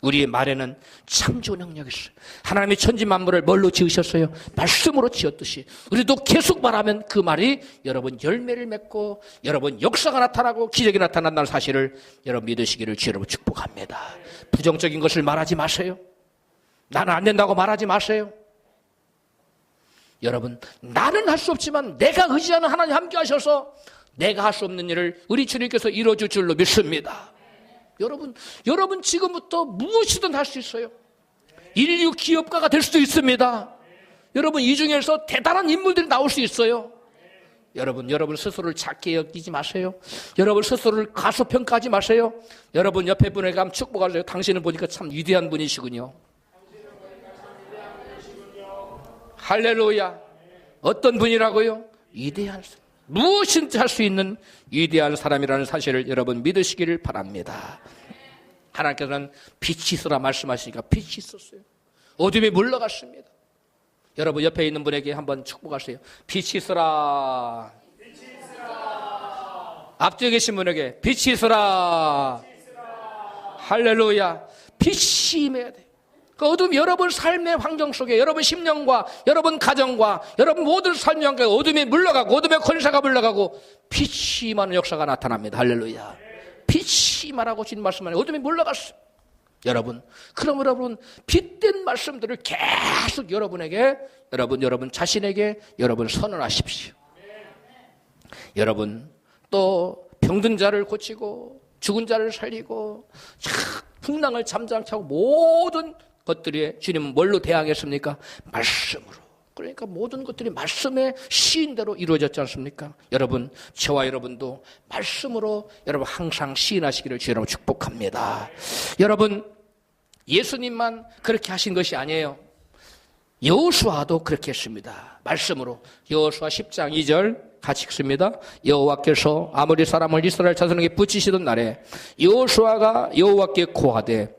[SPEAKER 1] 우리의 말에는 창조 능력이 있어요. 하나님의 천지 만물을 뭘로 지으셨어요? 말씀으로 지었듯이 우리도 계속 말하면 그 말이 여러분 열매를 맺고 여러분 역사가 나타나고 기적이 나타난다는 사실을 여러분 믿으시기를 주로 축복합니다. 부정적인 것을 말하지 마세요. 나는 안 된다고 말하지 마세요. 여러분, 나는 할 수 없지만 내가 의지하는 하나님 함께 하셔서 내가 할 수 없는 일을 우리 주님께서 이루어줄 줄로 믿습니다. 여러분 지금부터 무엇이든 할 수 있어요. 인류 기업가가 될 수도 있습니다. 여러분, 이 중에서 대단한 인물들이 나올 수 있어요. 여러분 스스로를 작게 여기지 마세요. 여러분 스스로를 가소평가하지 마세요. 여러분 옆에 분에게 한번 축복하세요. 당신을 보니까 참 위대한 분이시군요. 할렐루야. 어떤 분이라고요? 위대한 사람. 무엇인지 할 수 있는 위대한 사람이라는 사실을 여러분 믿으시기를 바랍니다. 하나님께서는 빛이 있으라 말씀하시니까 빛이 있었어요. 어둠이 물러갔습니다. 여러분 옆에 있는 분에게 한번 축복하세요. 빛이 있으라. 앞쪽에 계신 분에게 빛이 있으라. 할렐루야. 빛이 임해야 돼요. 그 어둠이 여러분 삶의 환경 속에 여러분 심령과 여러분 가정과 여러분 모든 삶의 환경에 어둠이 물러가고 어둠의 권세가 물러가고 빛이 임하는 역사가 나타납니다. 할렐루야. 빛이 임하라고 주님 말씀하니 어둠이 물러갔어요. 여러분, 그럼 여러분 빛된 말씀들을 계속 여러분에게 여러분 자신에게 여러분 선언하십시오. 여러분 또 병든 자를 고치고 죽은 자를 살리고 풍랑을 잠잠케 하고 모든 것들이 주님은 뭘로 대항했습니까? 말씀으로. 그러니까 모든 것들이 말씀의 시인대로 이루어졌지 않습니까? 여러분, 저와 여러분도 말씀으로 여러분 항상 시인하시기를 주 여러분 축복합니다. 여러분, 예수님만 그렇게 하신 것이 아니에요. 여호수아도 그렇게 했습니다. 말씀으로. 여호수아 10장 2절 같이 읽습니다. 여호와께서 아모리 사람을 이스라엘 자손에게 붙이시던 날에 여호수아가 여호와께 고하되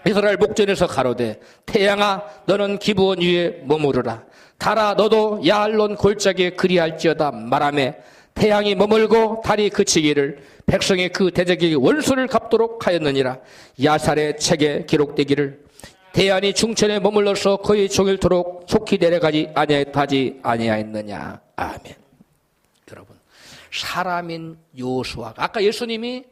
[SPEAKER 1] 이스라엘 목전에서 가로되 태양아 너는 기브온 위에 머무르라. 달아 너도 야알론 골짜기에 그리할지어다 말하매 태양이 머물고 달이 그치기를 백성이 그 대적에게 원수를 갚도록 하였느니라. 야살의 책에 기록되기를 대안이 중천에 머물러서 거의 종일토록 속히 내려가지 아니하였느냐. 아멘. 여러분, 사람인 여호수아가 아까 예수님이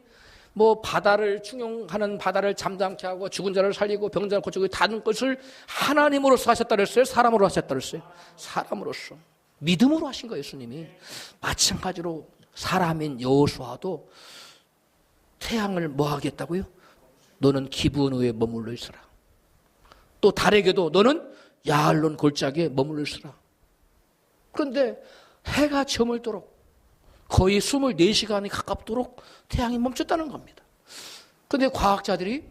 [SPEAKER 1] 뭐 바다를 충용하는 바다를 잠잠케 하고 죽은 자를 살리고 병자를 고치고 다른 것을 하나님으로서 하셨다 그랬어요? 사람으로 하셨다 그랬어요? 사람으로서. 믿음으로 하신 거예요, 예수님이. 마찬가지로 사람인 여호수아도 태양을 뭐 하겠다고요? 너는 기브온 위에 머물러 있으라. 또 달에게도 너는 야알론 골짜기에 머물러 있으라. 그런데 해가 저물도록 거의 24시간이 가깝도록 태양이 멈췄다는 겁니다. 그런데 과학자들이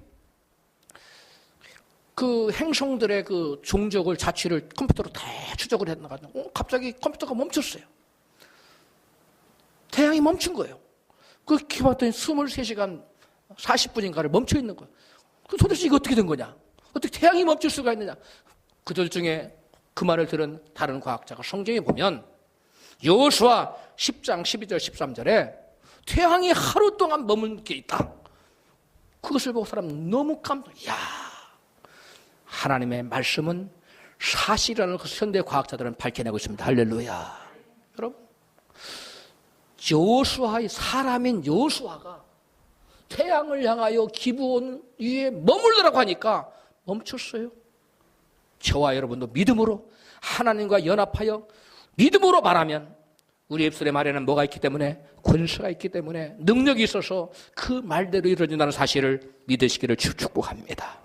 [SPEAKER 1] 그 행성들의 그 종적을 자취를 컴퓨터로 다 추적을 해나가지고 갑자기 컴퓨터가 멈췄어요. 태양이 멈춘 거예요. 그렇게 봤더니 23시간 40분인가를 멈춰 있는 거예요. 도대체 이거 어떻게 된 거냐? 어떻게 태양이 멈출 수가 있느냐? 그들 중에 그 말을 들은 다른 과학자가 성경에 보면 여호수아 10장 12절 13절에 태양이 하루 동안 머문 게 있다. 그것을 보고 사람 너무 야, 하나님의 말씀은 사실이라는 것을 현대 과학자들은 밝혀내고 있습니다. 할렐루야. 여러분, 여호수아의 사람인 여호수아가 태양을 향하여 기브온 위에 머물러라고 하니까 멈췄어요. 저와 여러분도 믿음으로 하나님과 연합하여 믿음으로 말하면 우리 입술의 말에는 뭐가 있기 때문에 권세가 있기 때문에 능력이 있어서 그 말대로 이루어진다는 사실을 믿으시기를 축복합니다.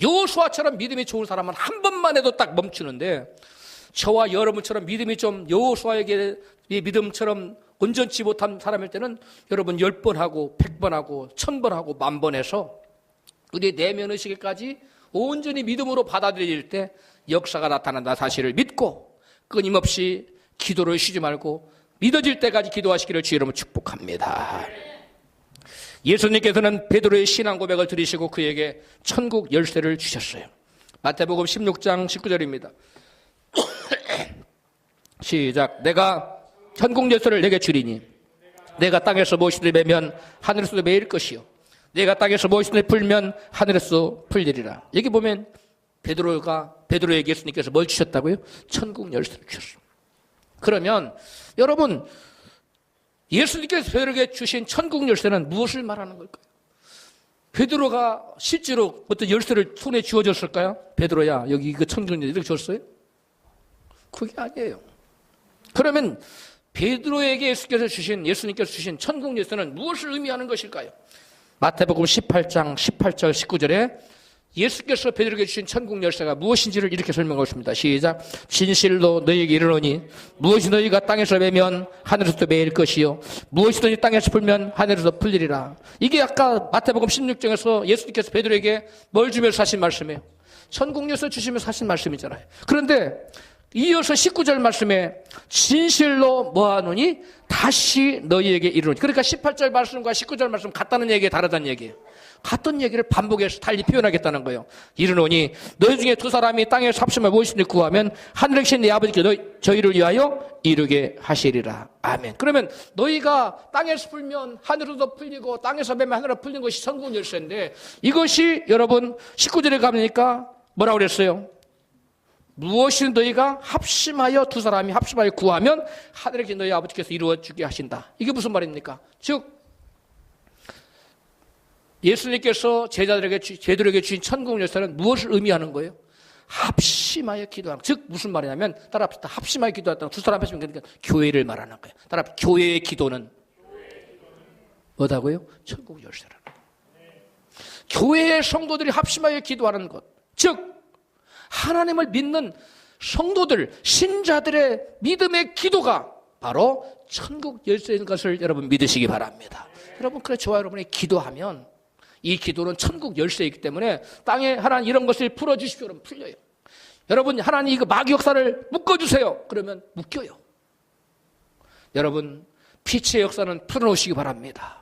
[SPEAKER 1] 여호수아처럼 믿음이 좋은 사람은 한 번만 해도 딱 멈추는데 저와 여러분처럼 믿음이 좀 여호수아에게 믿음처럼 온전치 못한 사람일 때는 여러분 10번 하고 100번 하고 1000번 하고 10,000번 해서 우리의 내면 의식까지 온전히 믿음으로 받아들일 때 역사가 나타난다 사실을 믿고 끊임없이 기도를 쉬지 말고 믿어질 때까지 기도하시기를 주 여러분 축복합니다. 예수님께서는 베드로의 신앙 고백을 들으시고 그에게 천국 열쇠를 주셨어요. 마태복음 16장 19절입니다. 시작. 내가 천국 열쇠를 내게 주리니 내가 땅에서 무엇이든 매면 하늘에서도 매일 것이요 내가 땅에서 무엇이든 풀면 하늘에서 풀리리라. 여기 보면 베드로에게 예수님께서 뭘 주셨다고요? 천국 열쇠를 주셨어요. 그러면 여러분 예수님께서 베드로에게 주신 천국 열쇠는 무엇을 말하는 걸까요? 베드로가 실제로 어떤 열쇠를 손에 쥐어줬을까요? 베드로야 여기 그 천국 열쇠 이렇게 줬어요? 그게 아니에요. 그러면 베드로에게 예수님께서 주신 천국 열쇠는 무엇을 의미하는 것일까요? 마태복음 18장 18절 19절에 예수께서 베드로에게 주신 천국 열쇠가 무엇인지를 이렇게 설명하고 있습니다. 시작. 진실로 너희에게 이르노니 무엇이 너희가 땅에서 매면 하늘에서도 매일 것이요 무엇이 너희 땅에서 풀면 하늘에서도 풀리리라. 이게 아까 마태복음 16장에서 예수님께서 베드로에게 뭘 주면서 하신 말씀이에요. 천국 열쇠 주시면서 하신 말씀이잖아요. 그런데 이어서 19절 말씀에 진실로 뭐하노니 다시 너희에게 이르노니. 그러니까 18절 말씀과 19절 말씀 같다는 얘기에 다르다는 얘기예요. 같은 얘기를 반복해서 달리 표현하겠다는 거예요. 이르노니 너희 중에 두 사람이 땅에서 합심하여 무엇이든지 구하면 하늘에 계신 내 아버지께 저희를 위하여 이루게 하시리라. 아멘. 그러면 너희가 땅에서 풀면 하늘로도 풀리고 땅에서 매면 하늘로 풀리는 것이 천국 열쇠인데, 이것이 여러분 19절에 가보니까 뭐라고 그랬어요? 무엇이든 너희가 합심하여, 두 사람이 합심하여 구하면 하늘에 계신 너희 아버지께서 이루어주게 하신다. 이게 무슨 말입니까? 즉 예수님께서 제자들에게 주신 천국 열쇠는 무엇을 의미하는 거예요? 합심하여 기도하는. 즉 무슨 말이냐면, 따라합시다. 합심하여 기도했다는, 두 사람 합심하여, 그러니까 교회를 말하는 거예요. 따라합시다. 교회의 기도는 뭐다고요? 천국 열쇠라는 거예요. 교회의 성도들이 합심하여 기도하는 것, 즉 하나님을 믿는 성도들, 신자들의 믿음의 기도가 바로 천국 열쇠인 것을 여러분 믿으시기 바랍니다. 여러분, 그래 저와 여러분이 기도하면 이 기도는 천국 열쇠이기 때문에 땅에 하나님 이런 것을 풀어주십시오. 그러면 풀려요. 여러분, 하나님 이거 마귀 역사를 묶어주세요. 그러면 묶여요. 여러분, 피치의 역사는 풀어놓으시기 바랍니다.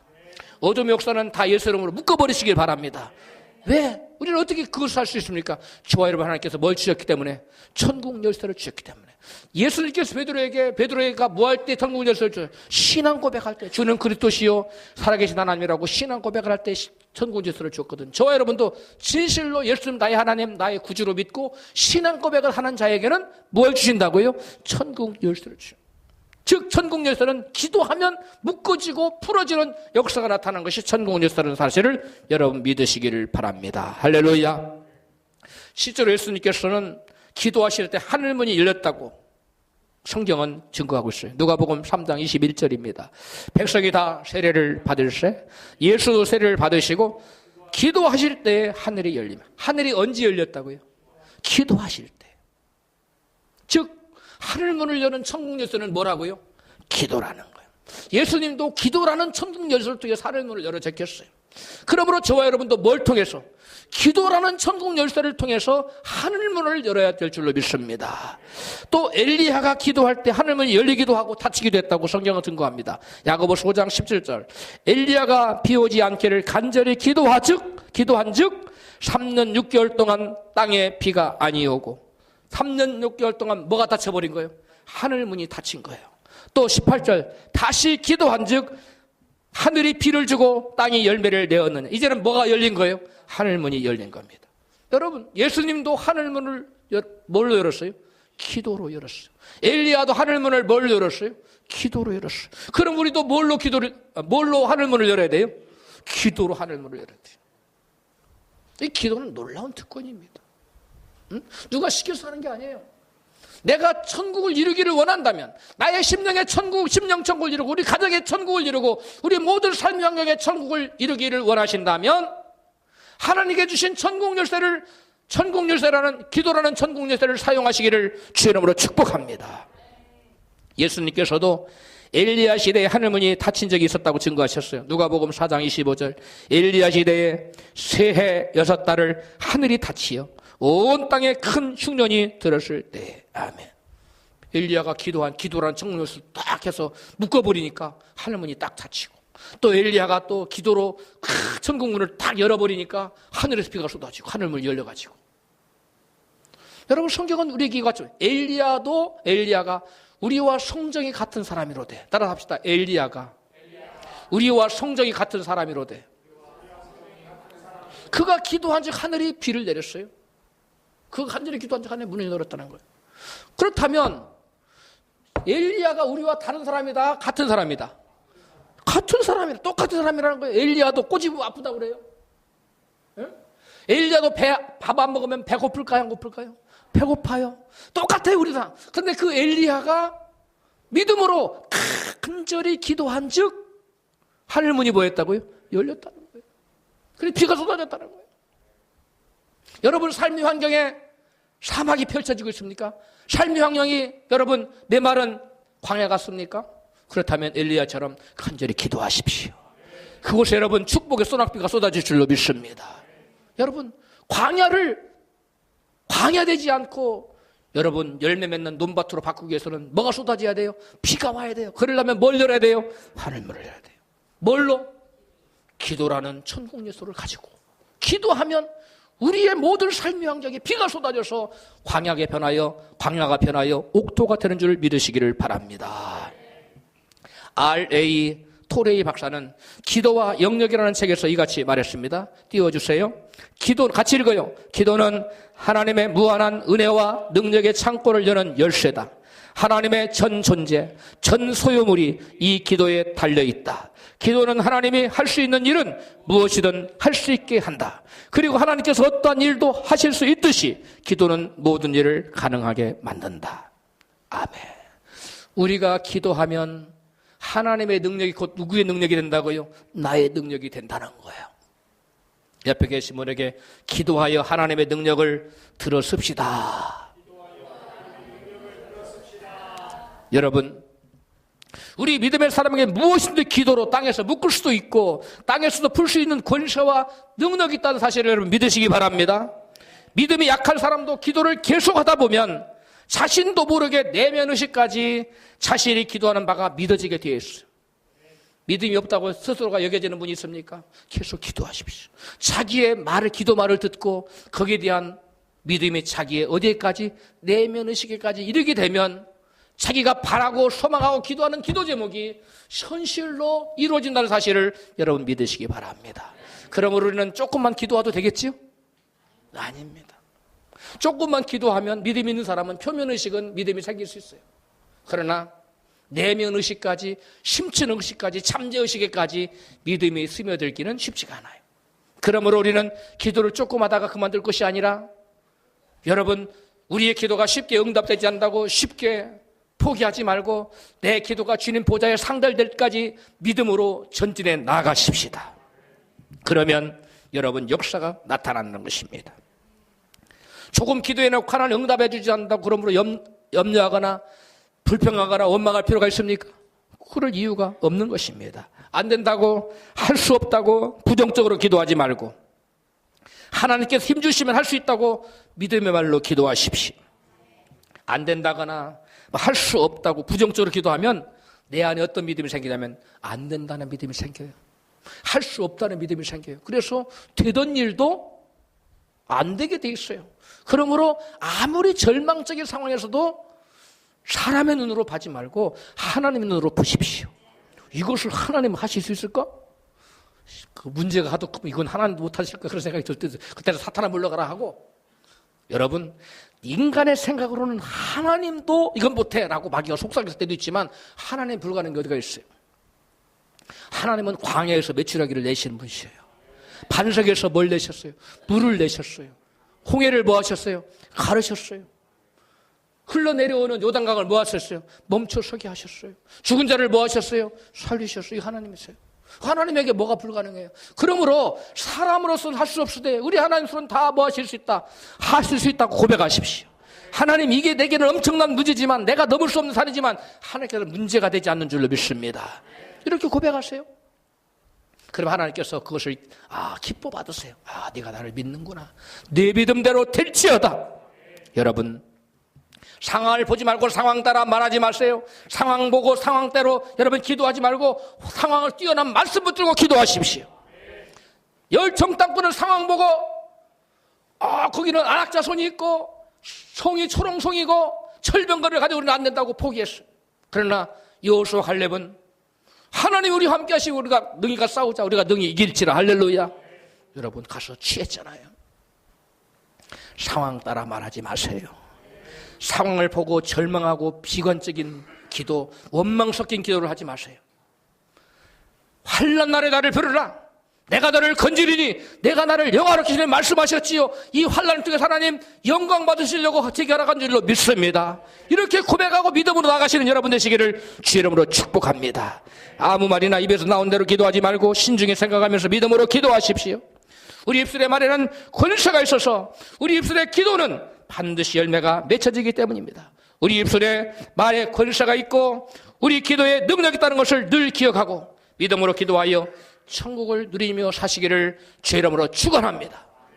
[SPEAKER 1] 어둠의 역사는 다 예수 이름으로 묶어버리시길 바랍니다. 왜? 우리는 어떻게 그것을 할 수 있습니까? 저와 여러분, 하나님께서 뭘 주셨기 때문에? 천국 열쇠를 주셨기 때문에. 예수님께서 베드로에게 뭐 할 때 천국 열쇠를 줘요? 신앙 고백할 때, 주는 그리스도시요 살아계신 하나님이라고 신앙 고백을 할 때 천국 열쇠를 줬거든. 저와 여러분도 진실로 예수님 나의 하나님, 나의 구주로 믿고 신앙 고백을 하는 자에게는 뭘 주신다고요? 천국 열쇠를 주셔요. 즉 천국 열쇠는 기도하면 묶어지고 풀어지는 역사가 나타나는 것이 천국 열쇠라는 사실을 여러분 믿으시기를 바랍니다. 할렐루야. 실제로 예수님께서는 기도하실 때 하늘문이 열렸다고 성경은 증거하고 있어요. 누가복음 3장 21절입니다. 백성이 다 세례를 받을세, 예수도 세례를 받으시고 기도하실 때 하늘이 열리면. 하늘이 언제 열렸다고요? 기도하실 때. 즉 하늘문을 여는 천국 열쇠는 뭐라고요? 기도라는 거예요. 예수님도 기도라는 천국 열쇠를 통해서 하늘문을 열어 제꼈어요. 그러므로 저와 여러분도 뭘 통해서? 기도라는 천국 열쇠를 통해서 하늘문을 열어야 될 줄로 믿습니다. 또 엘리야가 기도할 때 하늘문이 열리기도 하고 닫히기도 했다고 성경은 증거합니다. 야고보서 5장 17절. 엘리야가 비 오지 않기를 간절히 기도한 즉 3년 6개월 동안 땅에 비가 아니 오고, 3년 6개월 동안 뭐가 닫혀버린 거예요? 하늘문이 닫힌 거예요. 또 18절. 다시 기도한 즉 하늘이 비를 주고 땅이 열매를 내었느냐. 이제는 뭐가 열린 거예요? 하늘문이 열린 겁니다. 여러분, 예수님도 하늘문을 뭘로 열었어요? 기도로 열었어요. 엘리야도 하늘문을 뭘로 열었어요? 기도로 열었어요. 그럼 우리도 뭘로 하늘문을 열어야 돼요? 기도로 하늘문을 열어야 돼요. 이 기도는 놀라운 특권입니다. 누가 시켜서 하는 게 아니에요. 내가 천국을 이루기를 원한다면, 나의 심령의 천국, 심령 천국을 이루고 우리 가정의 천국을 이루고 우리 모든 삶의 환경의 천국을 이루기를 원하신다면 하나님께 주신 천국 열쇠라는 기도라는 천국 열쇠를 사용하시기를 주의 이름으로 축복합니다. 예수님께서도 엘리야 시대에 하늘문이 닫힌 적이 있었다고 증거하셨어요. 누가복음 4장 25절. 엘리야 시대에 새해 6달을 하늘이 닫히어 온 땅에 큰 흉년이 들었을 때. 아멘. 엘리야가 기도라는 천국 열쇠를 딱 해서 묶어버리니까 하늘문이 딱 닫히고, 또 엘리야가 또 기도로 천국문을 딱 열어버리니까 하늘에서 비가 쏟아지고 하늘문이 열려가지고. 여러분, 성경은 우리에게 이거죠. 엘리야가 우리와 성정이 같은 사람이로되. 따라합시다. 엘리야가 우리와 성정이 같은 사람이로되. 그가 기도한 즉 하늘이 비를 내렸어요. 그 간절히 기도한 즉 하늘이 문을 열었다는 거예요. 그렇다면 엘리야가 우리와 다른 사람이다, 같은 사람이다? 같은 사람이다, 똑같은 사람이라는 거예요. 엘리야도 꼬집으면 아프다고 그래요. 예? 엘리야도 밥 안 먹으면 배고플까요, 안 고플까요? 배고파요. 똑같아요, 우리랑. 근데 그 엘리야가 믿음으로 간절히 기도한 즉 하늘문이 뭐였다고요? 열렸다는 거예요. 그래서 비가 쏟아졌다는 거예요. 여러분, 삶의 환경에 사막이 펼쳐지고 있습니까? 삶의 환경이 여러분 메마른 광야 같습니까? 그렇다면 엘리야처럼 간절히 기도하십시오. 그곳에 여러분 축복의 소낙비가 쏟아질 줄로 믿습니다. 여러분, 광야를 방해되지 않고 여러분 열매 맺는 논밭으로 바꾸기 위해서는 뭐가 쏟아져야 돼요? 비가 와야 돼요. 그러려면 뭘 열어야 돼요? 하늘문을 열어야 돼요. 뭘로? 기도라는 천국 요소를 가지고 기도하면 우리의 모든 삶의 환경에 비가 쏟아져서 광야가 변하여 옥토가 되는 줄 믿으시기를 바랍니다. R.A. 토레이 박사는 기도와 영역이라는 책에서 이같이 말했습니다. 띄워주세요. 기도 같이 읽어요. 기도는 하나님의 무한한 은혜와 능력의 창고를 여는 열쇠다. 하나님의 전 존재, 전 소유물이 이 기도에 달려있다. 기도는 하나님이 할 수 있는 일은 무엇이든 할 수 있게 한다. 그리고 하나님께서 어떠한 일도 하실 수 있듯이 기도는 모든 일을 가능하게 만든다. 아멘. 우리가 기도하면 하나님의 능력이 곧 누구의 능력이 된다고요? 나의 능력이 된다는 거예요. 옆에 계신 분에게 기도하여 하나님의 능력을 들어습시다. 여러분, 우리 믿음의 사람에게 무엇인지 기도로 땅에서 묶을 수도 있고 땅에서도 풀 수 있는 권세와 능력이 있다는 사실을 여러분 믿으시기 바랍니다. 믿음이 약한 사람도 기도를 계속하다 보면 자신도 모르게 내면의식까지 자신이 기도하는 바가 믿어지게 되어 있어요. 믿음이 없다고 스스로가 여겨지는 분이 있습니까? 계속 기도하십시오. 자기의 말을, 기도 말을 듣고 거기에 대한 믿음이 자기의 어디에까지, 내면의식에까지 이르게 되면 자기가 바라고 소망하고 기도하는 기도 제목이 현실로 이루어진다는 사실을 여러분 믿으시기 바랍니다. 그러므로 우리는 조금만 기도해도 되겠지요? 아닙니다. 조금만 기도하면 믿음 있는 사람은 표면의식은 믿음이 생길 수 있어요. 그러나 내면의식까지, 심층의식까지, 잠재의식에까지 믿음이 스며들기는 쉽지가 않아요. 그러므로 우리는 기도를 조금 하다가 그만둘 것이 아니라 여러분, 우리의 기도가 쉽게 응답되지 않는다고 쉽게 포기하지 말고 내 기도가 주님 보좌에 상달될 때까지 믿음으로 전진해 나아가십시다. 그러면 여러분 역사가 나타나는 것입니다. 조금 기도해놓고 하나님 응답해 주지 않는다고 그러므로 염려하거나 불평하거나 원망할 필요가 있습니까? 그럴 이유가 없는 것입니다. 안 된다고, 할 수 없다고 부정적으로 기도하지 말고 하나님께서 힘주시면 할 수 있다고 믿음의 말로 기도하십시오. 안 된다거나 할 수 없다고 부정적으로 기도하면 내 안에 어떤 믿음이 생기냐면 안 된다는 믿음이 생겨요. 할 수 없다는 믿음이 생겨요. 그래서 되던 일도 안 되게 돼 있어요. 그러므로 아무리 절망적인 상황에서도 사람의 눈으로 보지 말고 하나님의 눈으로 보십시오. 이것을 하나님 하실 수 있을까? 그 문제가 하도 크면 이건 하나님 못하실까? 그런 생각이 들 때 그때는 사탄아 물러가라 하고, 여러분 인간의 생각으로는 하나님도 이건 못해라고 마귀가 속삭였을 때도 있지만 하나님 불가능한 게 어디가 있어요? 하나님은 광야에서 메추라기를 내시는 분이세요. 반석에서 뭘 내셨어요? 물을 내셨어요. 홍해를 뭐 하셨어요? 가르셨어요. 흘러내려오는 요단강을 뭐 하셨어요? 멈춰서게 하셨어요. 죽은 자를 뭐 하셨어요? 살리셨어요. 하나님이세요. 하나님에게 뭐가 불가능해요? 그러므로 사람으로서는 할 수 없으되 우리 하나님으로는 다 뭐 하실 수 있다? 하실 수 있다고 고백하십시오. 하나님, 이게 내게는 엄청난 문제지만, 내가 넘을 수 없는 산이지만 하나님께서는 문제가 되지 않는 줄로 믿습니다. 이렇게 고백하세요. 그럼 하나님께서 그것을 기뻐 받으세요. 네가 나를 믿는구나. 네 믿음대로 될지어다. 여러분, 상황을 보지 말고 상황 따라 말하지 마세요. 상황 보고 상황대로 여러분 기도하지 말고 상황을 뛰어난 말씀 붙들고 기도하십시오. 열청 땅굴은 상황 보고 거기는 안악자손이 있고 송이 초롱송이고 철병거를 가지고 우리는 안 된다고 포기했어요. 그러나 여호수아 갈렙은 하나님 우리와 함께 하시고 우리가 능히가 싸우자, 우리가 능히 이길지라. 할렐루야. 여러분 가서 취했잖아요. 상황 따라 말하지 마세요. 상황을 보고 절망하고 비관적인 기도, 원망 섞인 기도를 하지 마세요. 환난 날에 나를 부르라. 내가 너를 건지리니 내가 나를 영화롭게 하시는 말씀하셨지요. 이 환난을 통해서 하나님 영광 받으시려고 제게 허락한 줄로 믿습니다. 이렇게 고백하고 믿음으로 나가시는 여러분 되시기를 주의 이름으로 축복합니다. 아무 말이나 입에서 나온 대로 기도하지 말고 신중히 생각하면서 믿음으로 기도하십시오. 우리 입술의 말에는 권세가 있어서 우리 입술의 기도는 반드시 열매가 맺혀지기 때문입니다. 우리 입술에 말에 권세가 있고 우리 기도에 능력이 있다는 것을 늘 기억하고 믿음으로 기도하여 천국을 누리며 사시기를 주의 이름으로 축원합니다.